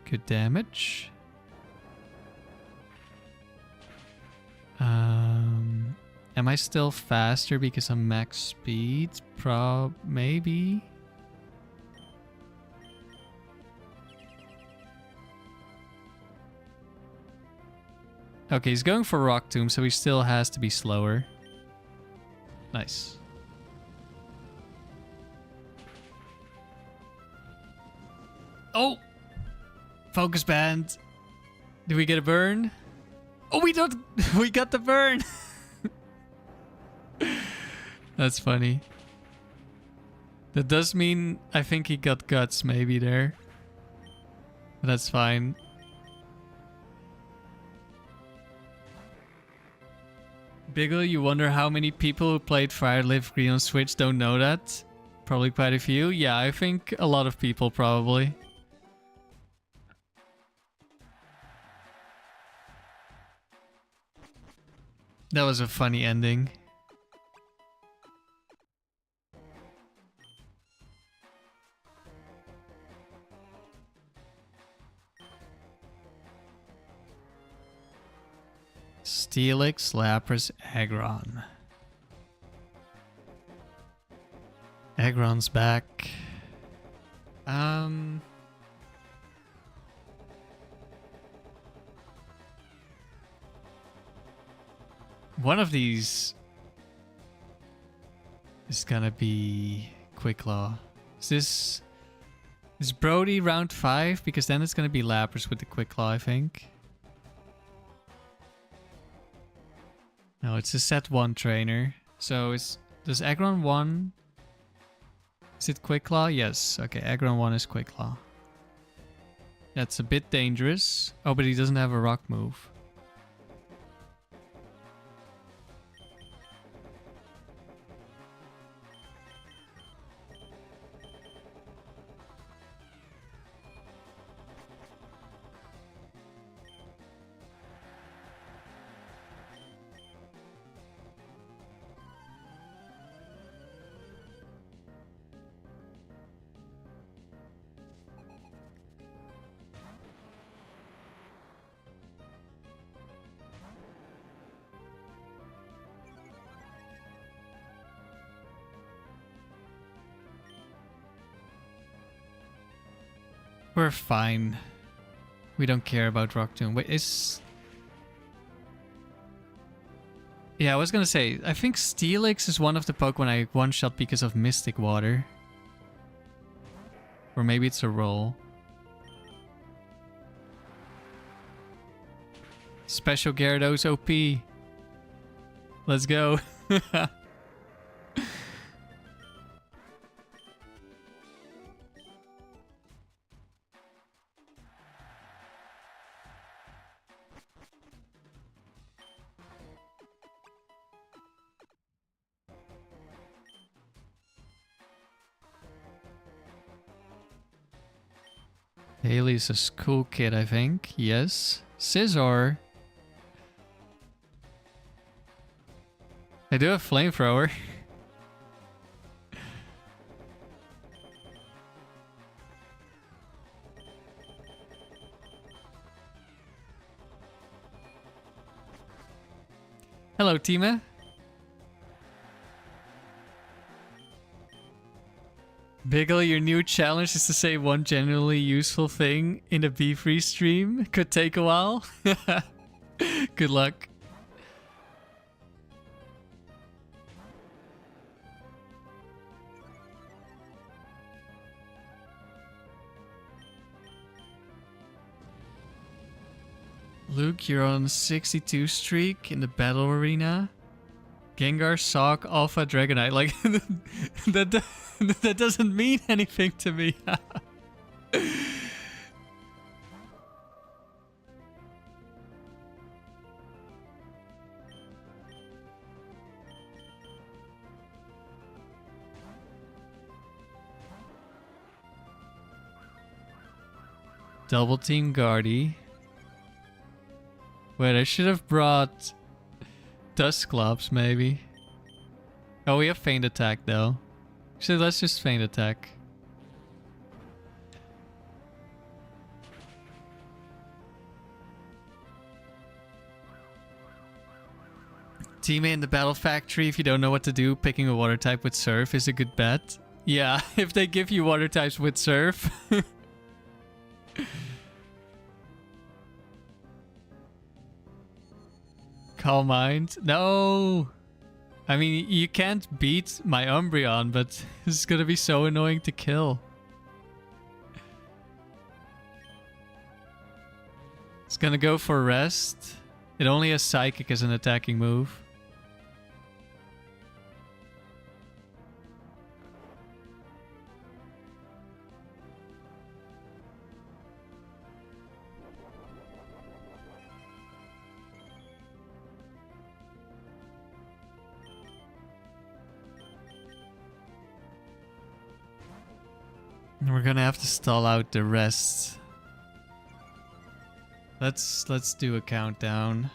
Good damage. Am I still faster because I'm max speed? Maybe. Okay, he's going for Rock Tomb, so he still has to be slower. Nice. Oh! Focus Band. Do we get a burn? Oh, we don't. We got the burn. That's funny. That does mean I think he got guts maybe there. But that's fine. Biggle, you wonder how many people who played Fire Live Green on Switch don't know that? Probably quite a few. Yeah, I think a lot of people probably. That was a funny ending. Steelix, Lapras, Aggron. Aggron's back. One of these is gonna be Quick Claw. Is Brody round 5? Because then it's gonna be Lapras with the Quick Claw, I think. No, it's a set 1 trainer. So does Aggron 1? Is it Quick Claw? Yes. Okay, Aggron 1 is Quick Claw. That's a bit dangerous. Oh, but he doesn't have a rock move. We're fine. We don't care about Rock Tomb. Wait, yeah, I was gonna say, I think Steelix is one of the Pokemon I one-shot because of Mystic Water. Or maybe it's a roll. Special Gyarados OP. Let's go. Haley's a school kid, I think. Yes. Scizor. I do have Flamethrower. Hello, Time. Biggle, your new challenge is to say one genuinely useful thing in a Be-Free stream. Could take a while. Good luck. Luke, you're on 62 streak in the battle arena. Gengar, Sock, Alpha, Dragonite. Like, that doesn't mean anything to me. Double Team Guardy. Wait, I should have brought Dusclops, maybe. Oh, we have Feint Attack, though. So let's just Feint Attack. Teammate in the Battle Factory, if you don't know what to do, picking a water type with Surf is a good bet. Yeah, if they give you water types with Surf. Calm Mind. No! I mean, you can't beat my Umbreon, but this is gonna be so annoying to kill. It's gonna go for Rest. It only has Psychic as an attacking move. We're gonna have to stall out the rest. Let's do a countdown.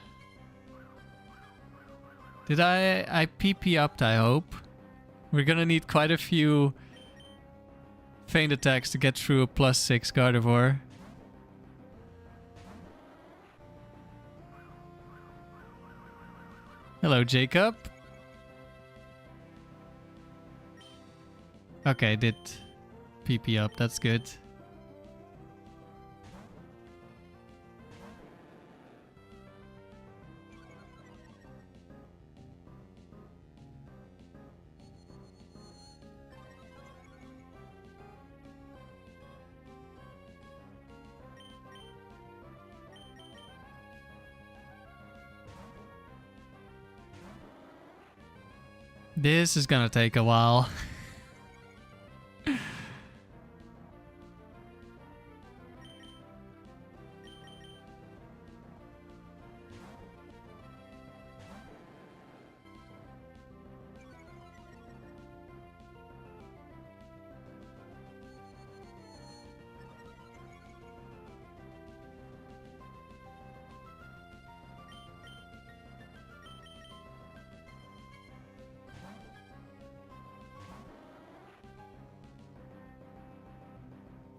Did I PP upped, I hope? We're gonna need quite a few Feint Attacks to get through a +6 Gardevoir. Hello, Jacob. Okay, did PP up, that's good. This is gonna take a while.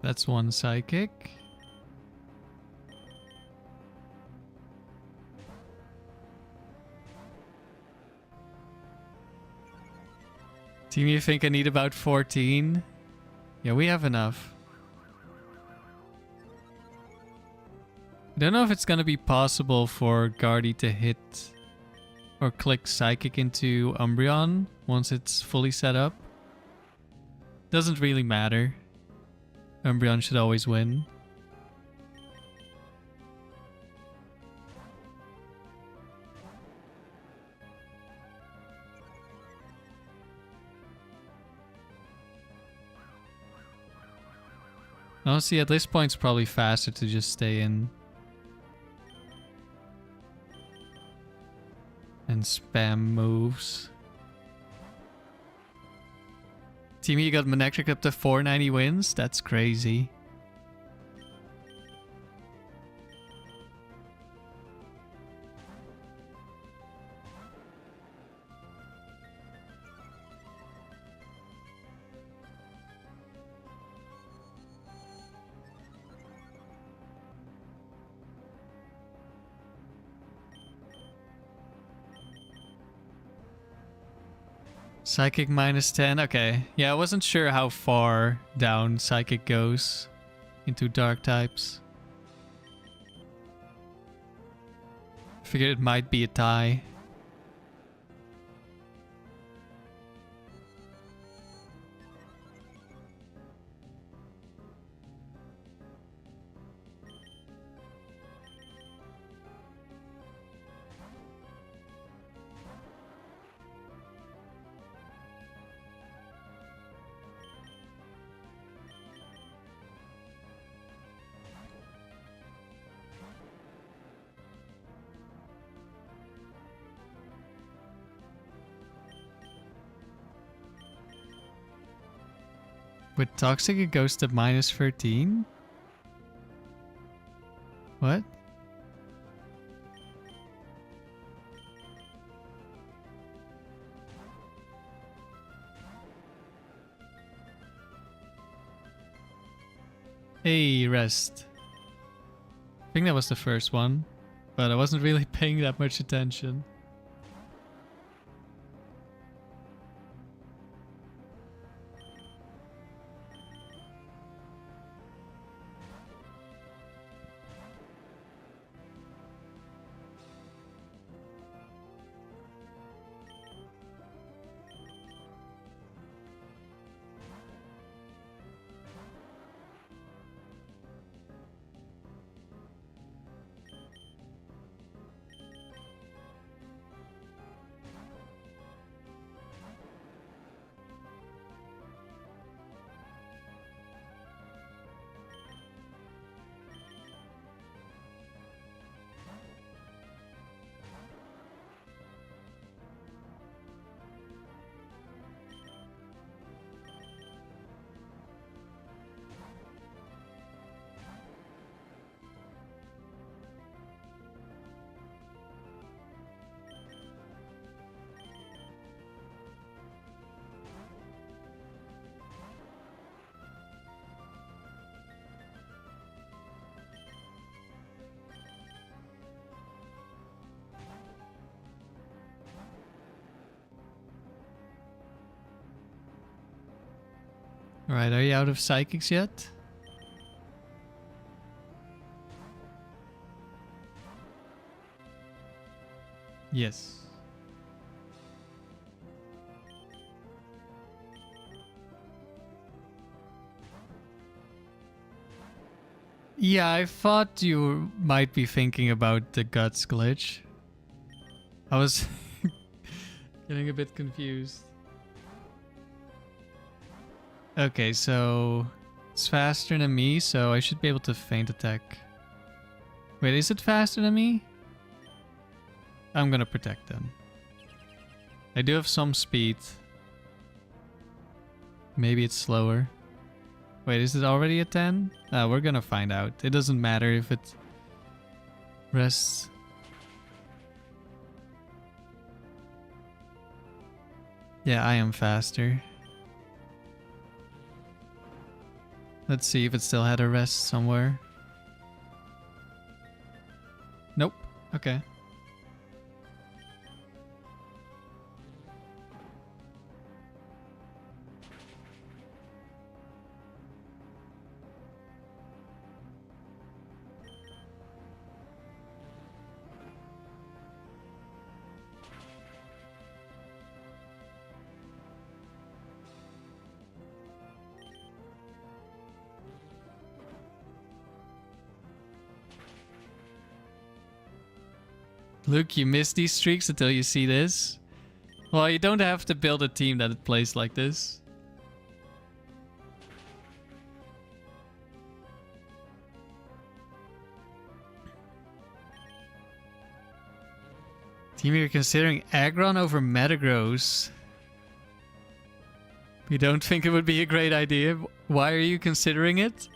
That's one Psychic. Team, you think I need about 14? Yeah, we have enough. I don't know if it's gonna be possible for Guardy to hit or click Psychic into Umbreon once it's fully set up. Doesn't really matter. Umbreon should always win. Honestly, at this point it's probably faster to just stay in and spam moves. Team, you got Manectric up to 490 wins? That's crazy. Psychic -10. Okay. Yeah, I wasn't sure how far down Psychic goes into dark types. Figured it might be a tie. With Toxic, it goes to -13? What? Hey, rest. I think that was the first one, but I wasn't really paying that much attention. Alright, are you out of Psychics yet? Yes. Yeah, I thought you might be thinking about the Guts glitch. I was getting a bit confused. Okay, so it's faster than me, so I should be able to Feint Attack. Wait, is it faster than me? I'm gonna protect them. I do have some speed. Maybe it's slower. Wait, is it already a 10? We're gonna find out. It doesn't matter if it rests. Yeah, I am faster. Let's see if it still had a rest somewhere. Nope. Okay. Luke, you miss these streaks until you see this? Well, you don't have to build a team that plays like this. Team, you're considering Aggron over Metagross. You don't think it would be a great idea? Why are you considering it?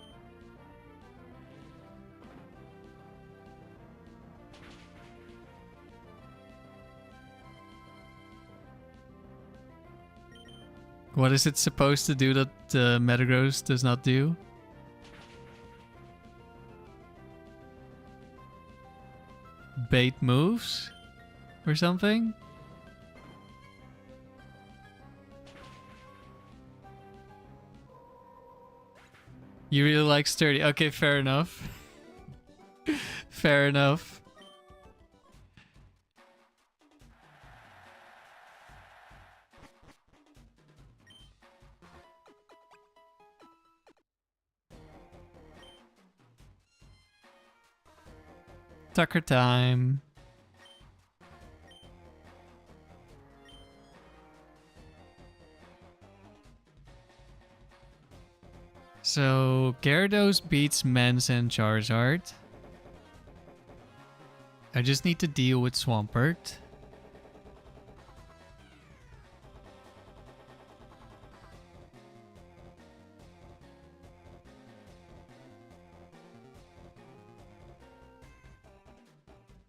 What is it supposed to do that Metagross does not do? Bait moves? Or something? You really like sturdy. Okay, fair enough. Fair enough. Tucker time. So, Gyarados beats Mens and Charizard. I just need to deal with Swampert.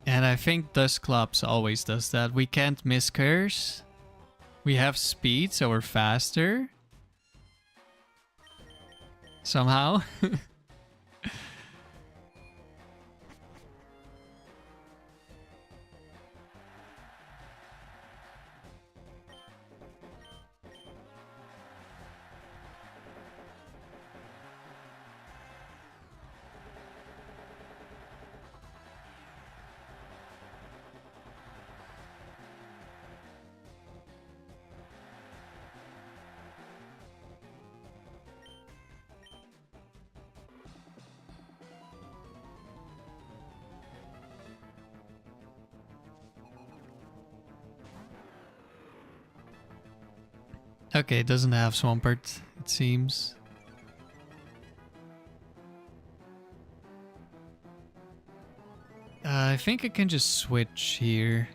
And I think Dusclops always does that. We can't miss curse. We have speed, so we're faster. Somehow. Okay, it doesn't have Swampert, it seems. I think I can just switch here.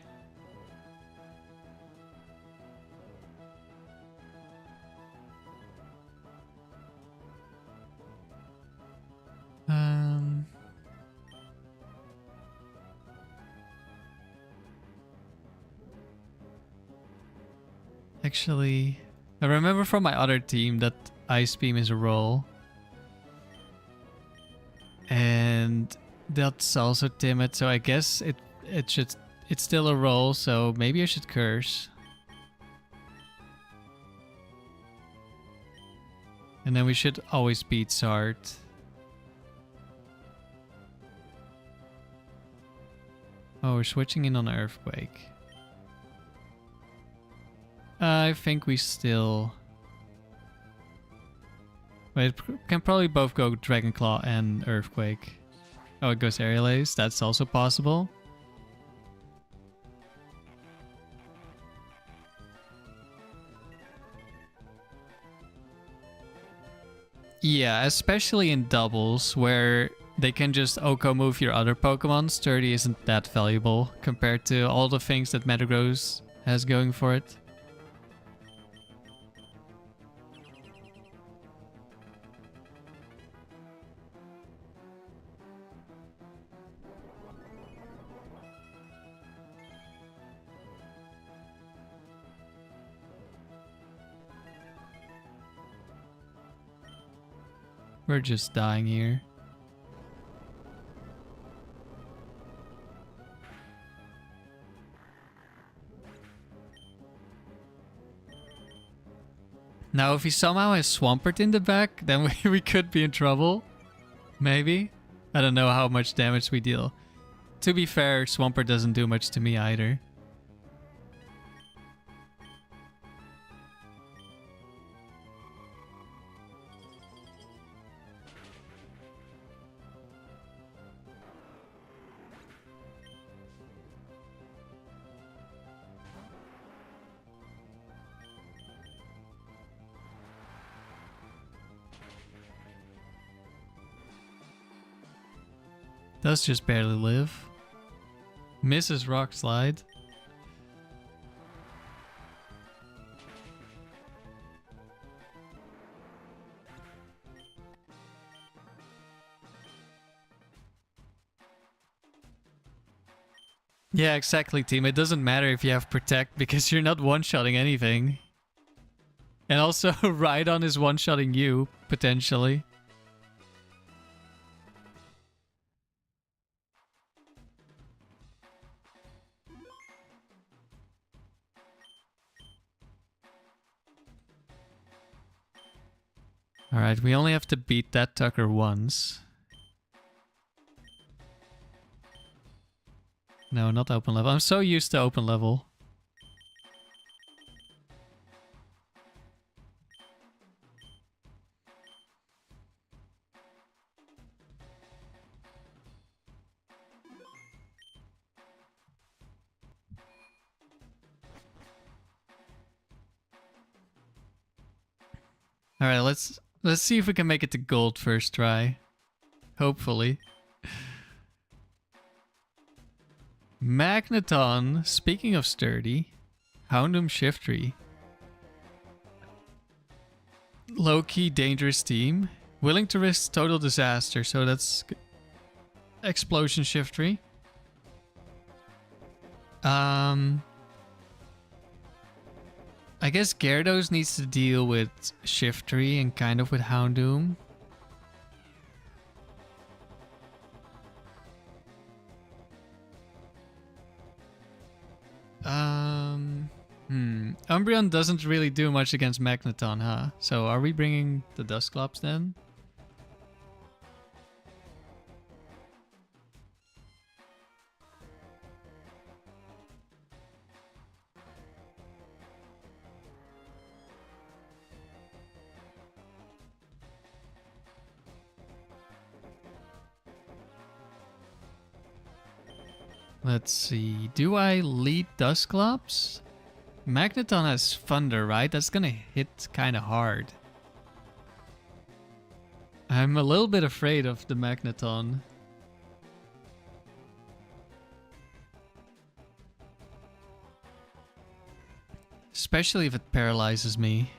Actually, I remember from my other team that Ice Beam is a roll. And that's also Timid, so I guess it's still a roll, so maybe I should curse. And then we should always beat Sart. Oh, we're switching in on Earthquake. I think we still... Wait, can probably both go Dragon Claw and Earthquake. Oh, it goes Aerial Ace. That's also possible. Yeah, especially in doubles where they can just Oko move your other Pokemon. Sturdy isn't that valuable compared to all the things that Metagross has going for it. We're just dying here. Now, if he somehow has Swampert in the back, then we could be in trouble. Maybe. I don't know how much damage we deal. To be fair, Swampert doesn't do much to me either. Does just barely live. Misses Rock Slide. Yeah, exactly, team. It doesn't matter if you have Protect because you're not one-shotting anything. And also, Rhydon is one-shotting you, potentially. Alright, we only have to beat that Tucker once. No, not open level. I'm so used to open level. Alright, let's see if we can make it to gold first try. Hopefully. Magneton, speaking of sturdy, Houndoom Shiftry. Low-key dangerous team. Willing to risk total disaster, so that's Explosion Shiftry. I guess Gyarados needs to deal with Shiftry and kind of with Houndoom. Umbreon doesn't really do much against Magneton, huh? So are we bringing the Dusclops then? Let's see. Do I lead Dusclops? Magneton has Thunder, right? That's gonna hit kind of hard. I'm a little bit afraid of the Magneton. Especially if it paralyzes me.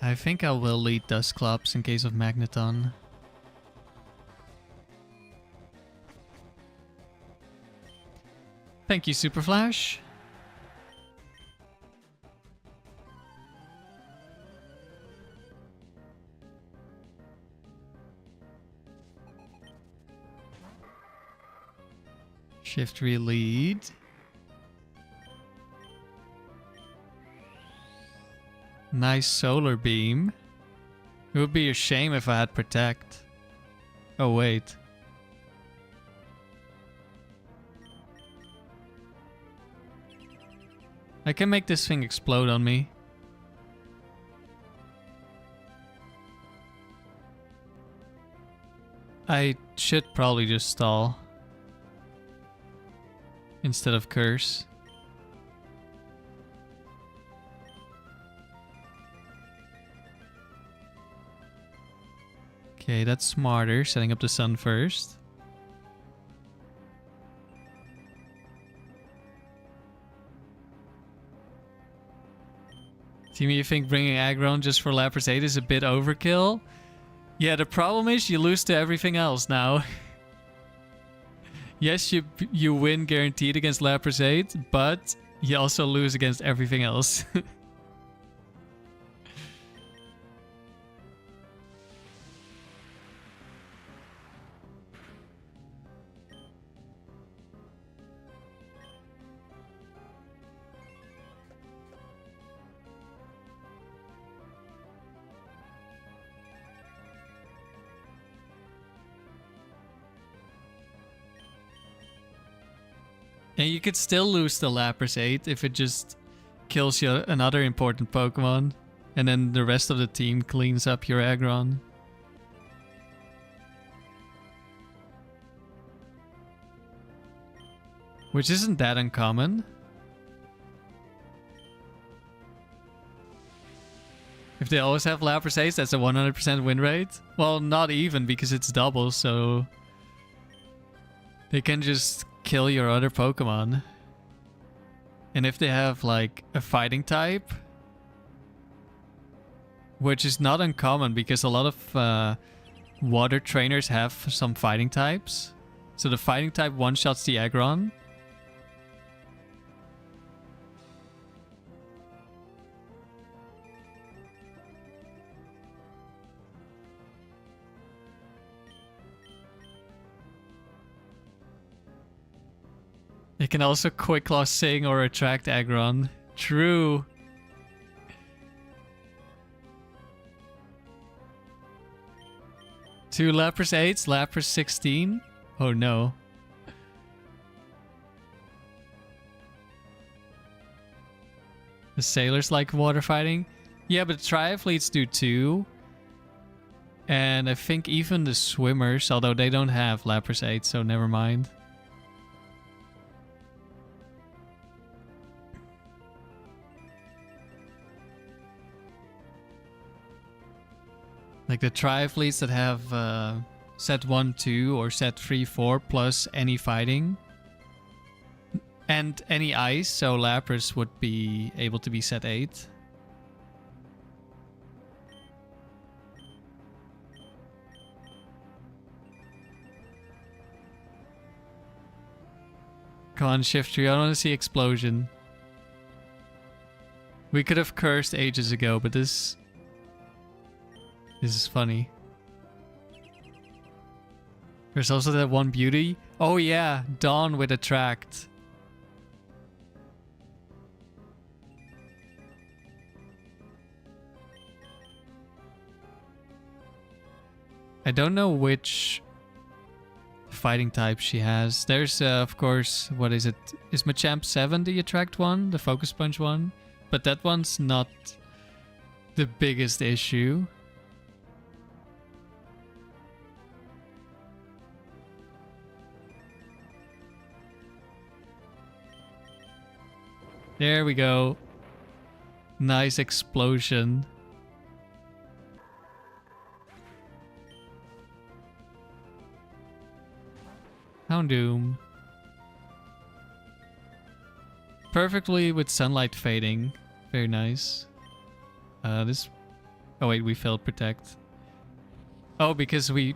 I think I will lead Dusclops in case of Magneton. Thank you, Super Flash. Shiftry lead. Nice Solar Beam. It would be a shame if I had Protect. Oh, wait. I can make this thing explode on me. I should probably just stall. Instead of curse. Okay, that's smarter, setting up the sun first. Timmy, you think bringing Aggron just for Lapras 8 is a bit overkill? Yeah, the problem is you lose to everything else now. Yes, you win guaranteed against Lapras 8, but you also lose against everything else. And you could still lose the Lapras 8 if it just kills you another important Pokemon. And then the rest of the team cleans up your Aggron. Which isn't that uncommon. If they always have Lapras 8, that's a 100% win rate. Well, not even, because it's double, so... they can just kill your other Pokemon. And if they have like a fighting type, which is not uncommon because a lot of water trainers have some fighting types. So the fighting type one-shots the Aggron. It can also Quick Claw Sing or attract Aggron. True. Two Lapras 8s, Lapras 16. Oh no. The sailors like water fighting. Yeah, but triathletes do too. And I think even the swimmers, although they don't have Lapras 8, so never mind. Like the triathletes that have set 1, 2 or set 3, 4 plus any fighting. And any ice, so Lapras would be able to be set 8. Come on, Shiftry, I want to see Explosion. We could have cursed ages ago, but this is funny. There's also that one beauty. Oh yeah, Dawn with Attract. I don't know which fighting type she has. There's, of course, what is it? Is Machamp 7 the Attract one? The Focus Punch one? But that one's not the biggest issue. There we go. Nice explosion. Houndoom. Perfectly with sunlight fading. Very nice. This... Oh wait, we failed Protect. Oh, because we...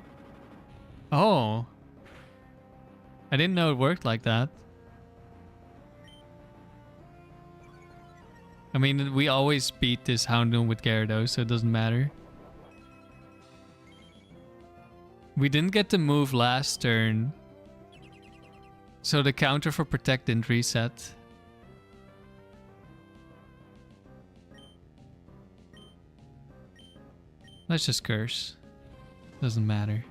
Oh. I didn't know it worked like that. I mean, we always beat this Houndoom with Gyarados, so it doesn't matter. We didn't get the move last turn. So the counter for Protect didn't reset. Let's just curse. Doesn't matter.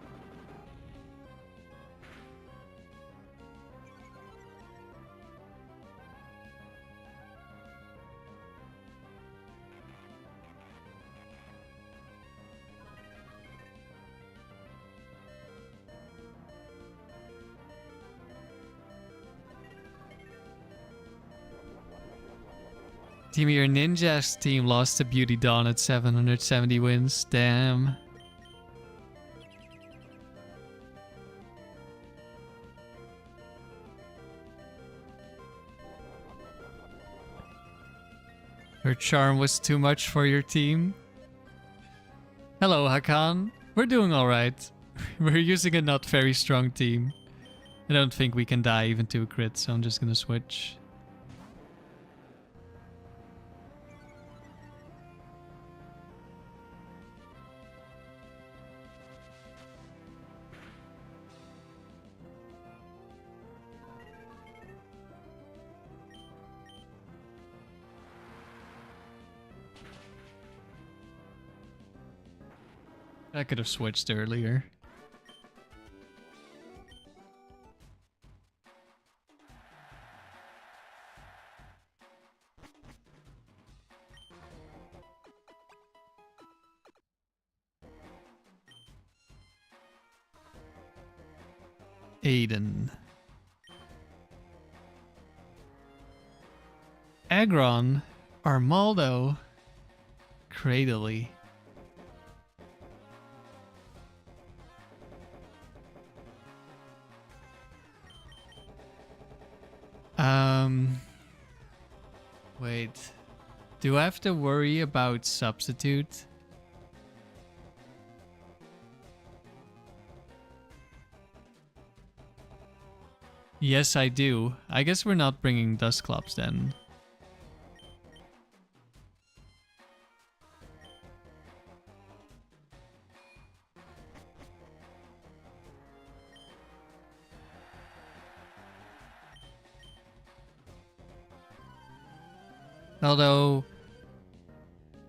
Team, your Ninja's team lost to Beauty Dawn at 770 wins. Damn. Her charm was too much for your team. Hello, Hakan. We're doing alright. We're using a not very strong team. I don't think we can die even to a crit, so I'm just gonna switch. I could have switched earlier. Aiden. Aggron. Armaldo. Cradily. Wait. Do I have to worry about substitute? Yes, I do. I guess we're not bringing Dusclops then. Although,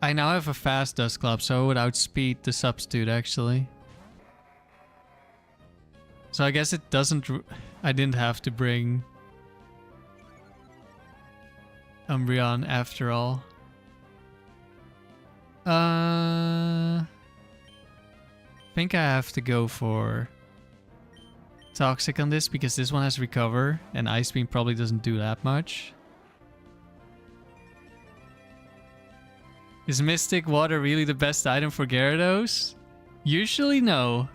I now have a fast Dusclops, so it would outspeed the substitute actually. So I guess it doesn't... I didn't have to bring Umbreon after all. I think I have to go for Toxic on this because this one has Recover and Ice Beam probably doesn't do that much. Is Mystic Water really the best item for Gyarados? Usually no.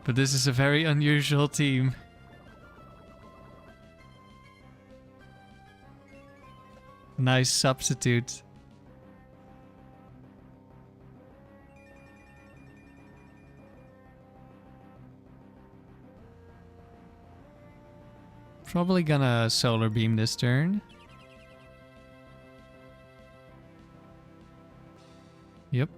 But this is a very unusual team. Nice substitute. Probably gonna Solar Beam this turn. Yep.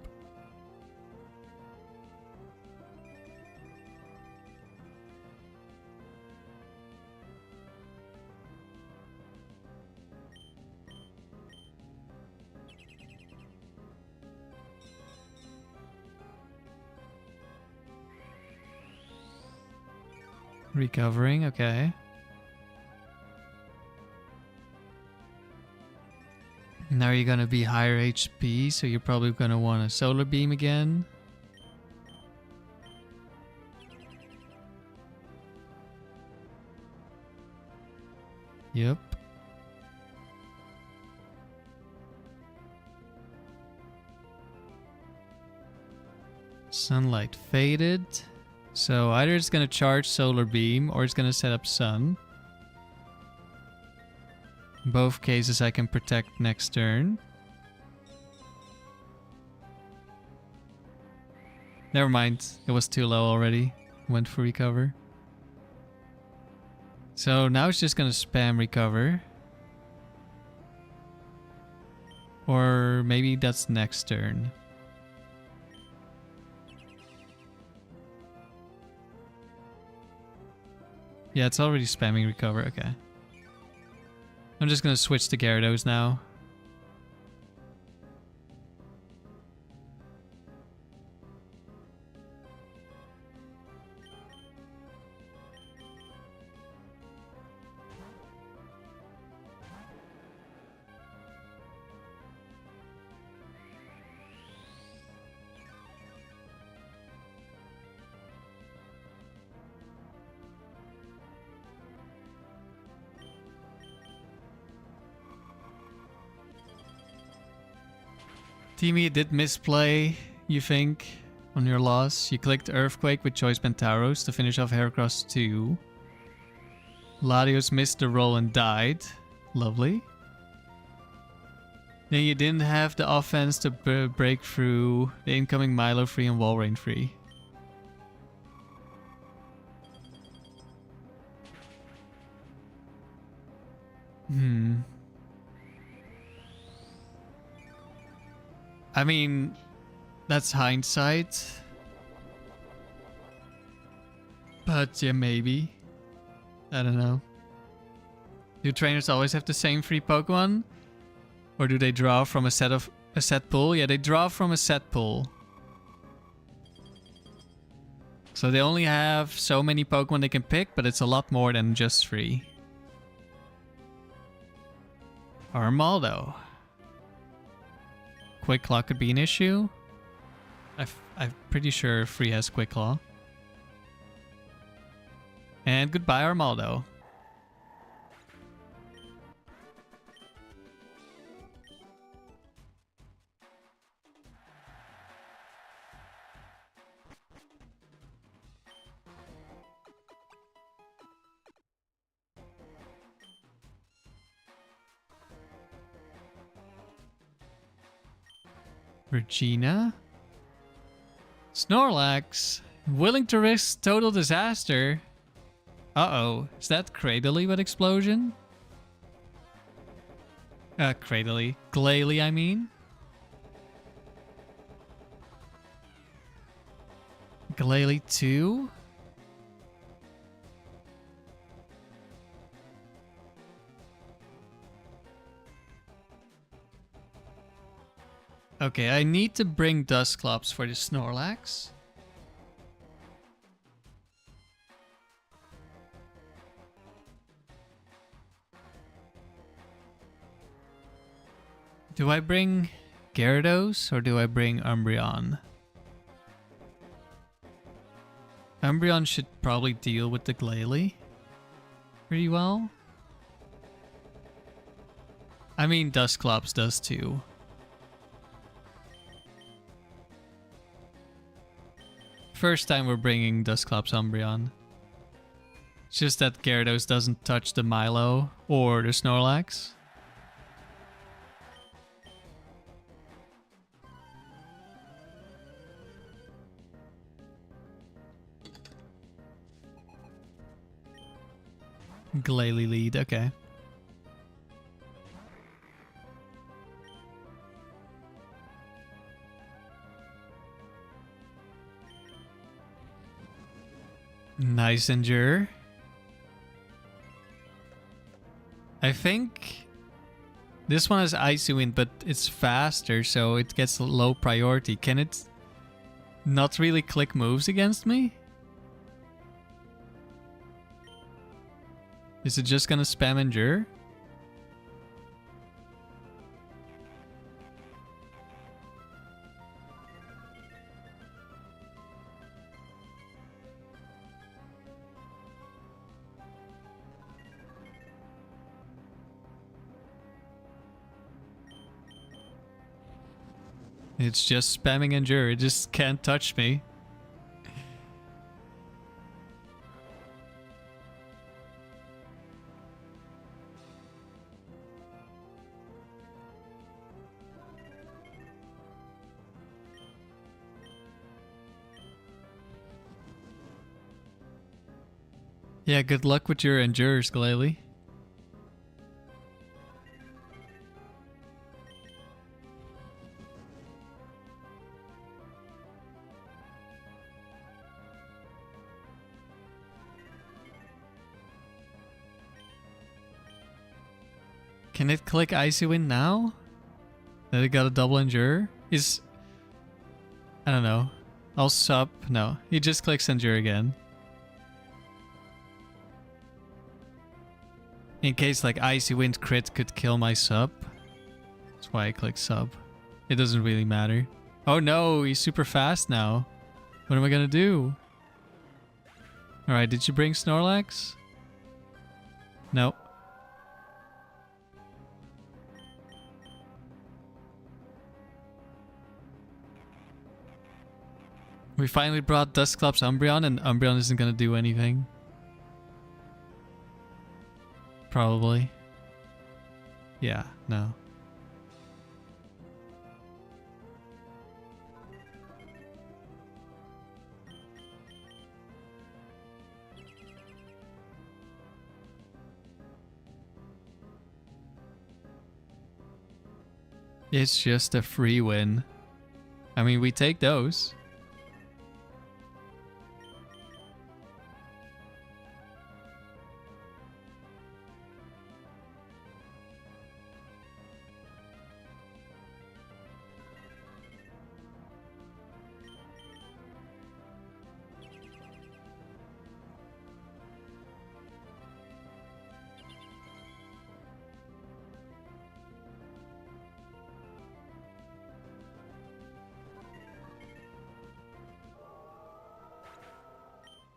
Recovering, okay. Now you're gonna be higher HP, so you're probably gonna want a Solar Beam again. Yep. Sunlight faded. So either it's gonna charge Solar Beam or it's gonna set up Sun. In both cases I can protect next turn. Never mind, it was too low already. Went for Recover. So now it's just gonna spam Recover. Or maybe that's next turn. Yeah, it's already spamming Recover, okay. I'm just gonna switch to Gyarados now. Teamy did misplay, you think, on your loss. You clicked Earthquake with Choice Band Tauros to finish off Heracross 2. Latios missed the roll and died. Lovely. Then you didn't have the offense to break through the incoming Milo free and Walrein free. I mean, that's hindsight. But yeah, maybe. I don't know. Do trainers always have the same free Pokemon? Or do they draw from a set pool? Yeah, they draw from a set pool. So they only have so many Pokemon they can pick, but it's a lot more than just 3. Armaldo. Quick Claw could be an issue. I'm pretty sure Free has Quick Claw. And goodbye, Armaldo. Regina? Snorlax? Willing to risk total disaster? Uh-oh. Is that Cradily with Explosion? Cradily. Glalie, I mean. Glalie 2? Okay, I need to bring Dusclops for the Snorlax. Do I bring Gyarados or do I bring Umbreon? Umbreon should probably deal with the Glalie pretty well. I mean, Dusclops does too. First time we're bringing Dusclops Umbreon. It's just that Gyarados doesn't touch the Milo or the Snorlax. Glalie lead, okay. Nice Endure. I think this one has Icy Wind, but it's faster, so it gets low priority. Can it not really click moves against me? Is it just gonna spam Endure? It's just spamming Endure. It just can't touch me. Yeah, good luck with your Endures, Glalie. Can it click Icy Wind now? That it got a double Endure? I don't know. I'll sub. No, he just clicks Endure again. In case like Icy Wind crit could kill my sub. That's why I click sub. It doesn't really matter. Oh no, he's super fast now. What am I gonna do? Alright, did you bring Snorlax? Nope. We finally brought Dusclops Umbreon and Umbreon isn't gonna do anything. Probably. Yeah, no. It's just a free win. I mean, we take those.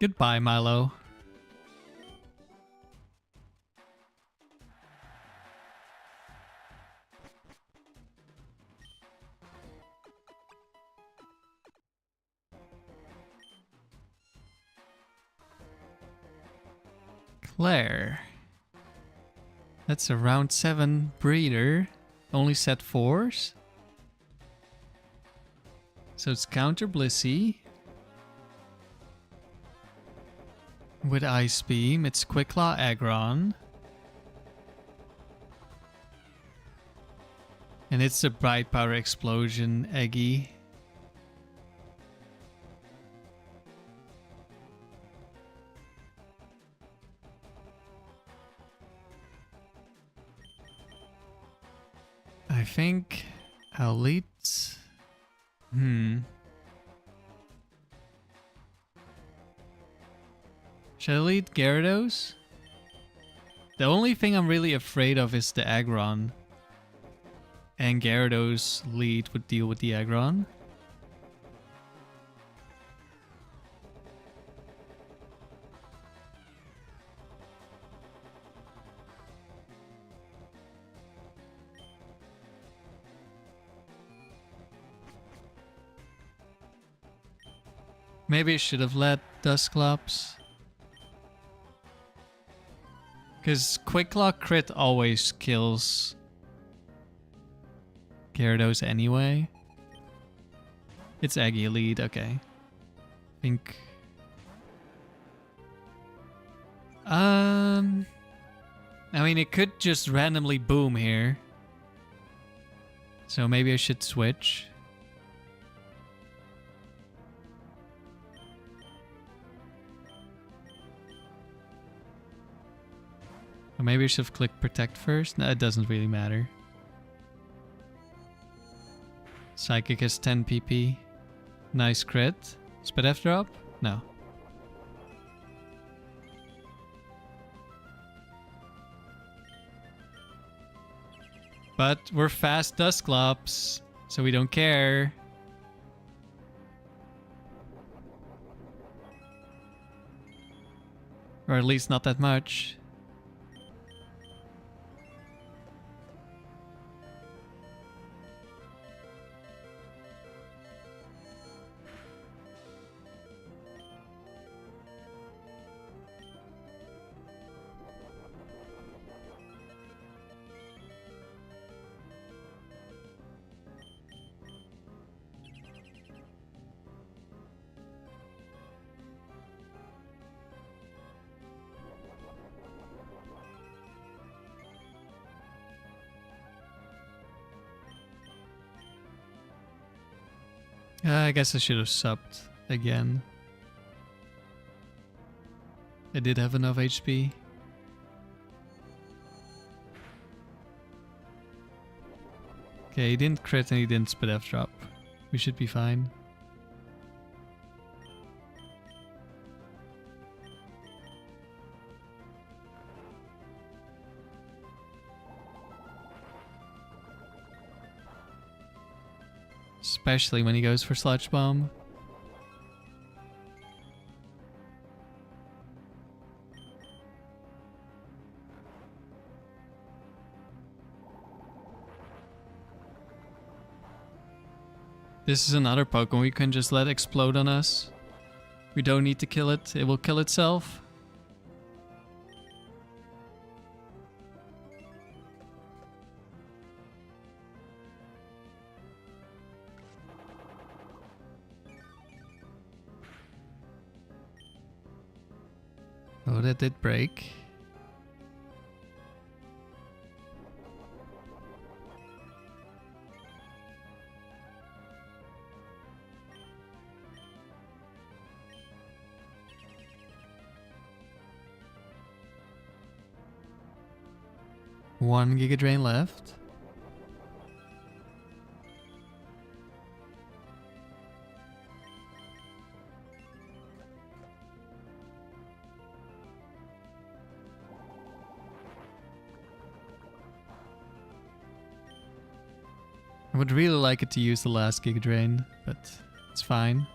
Goodbye, Milo. Claire. That's a round 7 breeder. Only set 4s. So it's counter Blissey. With Ice Beam, it's Quick Claw Aggron. And it's the Bright Power Explosion Eggy. I think I'll lead Should I lead Gyarados? The only thing I'm really afraid of is the Aggron. And Gyarados lead would deal with the Aggron. Maybe I should have led Dusclops. Because Quick Lock crit always kills Gyarados anyway. It's Aggie lead, okay. I think... I mean, it could just randomly boom here. So maybe I should switch. Or maybe I should have clicked Protect first. No, it doesn't really matter. Psychic has 10 PP. Nice crit. Speed F drop? No. But we're fast Dusclops, so we don't care. Or at least not that much. I guess I should have subbed again. I did have enough HP. Okay, he didn't crit and he didn't Speed F drop. We should be fine. Especially when he goes for Sludge Bomb. This is another Pokemon we can just let explode on us. We don't need to kill it, it will kill itself. Oh, that did break. One Giga Drain left. I would really like it to use the last Giga Drain, but it's fine.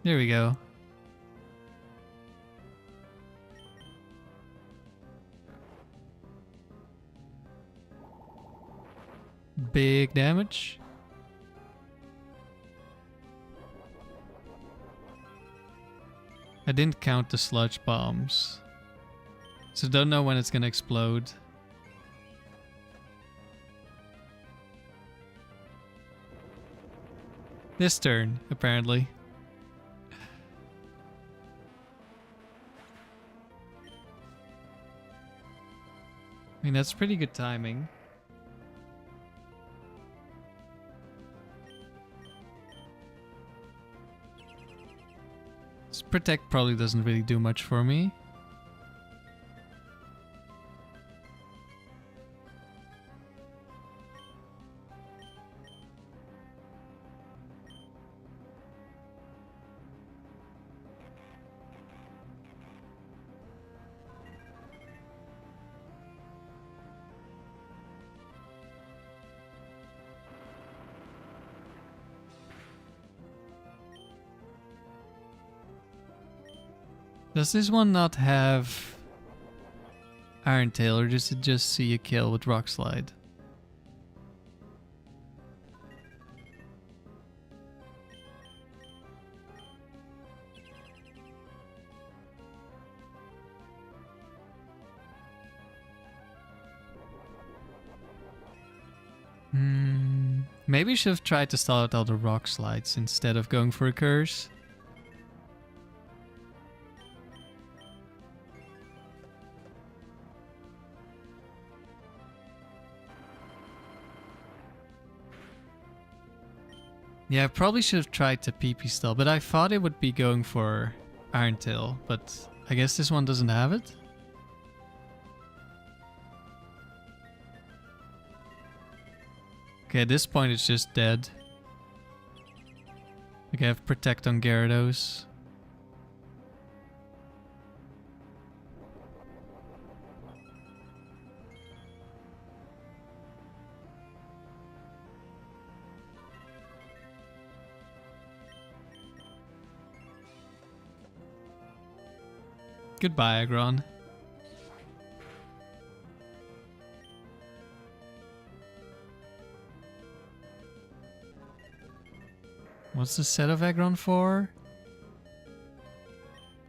There we go. Big damage. I didn't count the sludge bombs, so don't know when it's gonna explode. This turn, apparently. I mean, that's pretty good timing. This Protect probably doesn't really do much for me. Does this one not have Iron Tail, or does it just see a kill with Rock Slide? Maybe I should have tried to stall out all the Rock Slides instead of going for a Curse. Yeah, I probably should have tried to PP stall, but I thought it would be going for Iron Tail, but I guess this one doesn't have it. Okay, at this point it's just dead. Okay, I have Protect on Gyarados. Goodbye, Aggron. What's the set of Aggron for?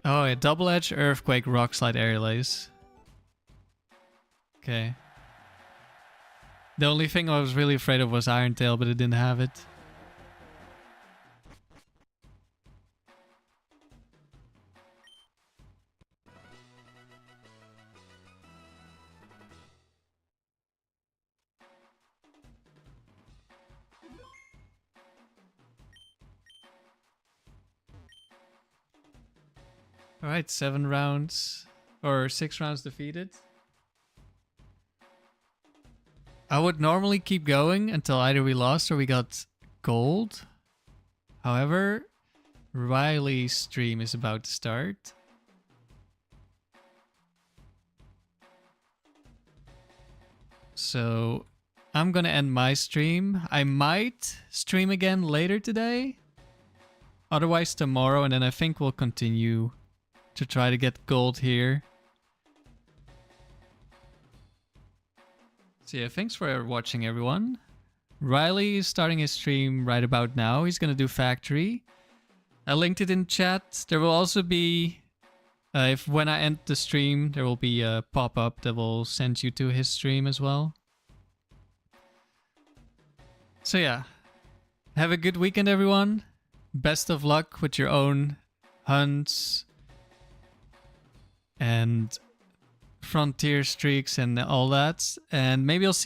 Oh, a Double Edge, Earthquake, Rock Slide, Aerial Ace. Okay. The only thing I was really afraid of was Iron Tail, but it didn't have it. Alright, 7 rounds, or 6 rounds defeated. I would normally keep going until either we lost or we got gold. However, Riley's stream is about to start. So I'm gonna end my stream. I might stream again later today. Otherwise tomorrow, and then I think we'll continue to try to get gold here. So yeah, thanks for watching, everyone. Riley is starting his stream right about now. He's gonna do Factory. I linked it in chat. There will also be, if when I end the stream, there will be a pop-up that will send you to his stream as well. So yeah, have a good weekend, everyone. Best of luck with your own hunts and frontier streaks and all that. And maybe I'll see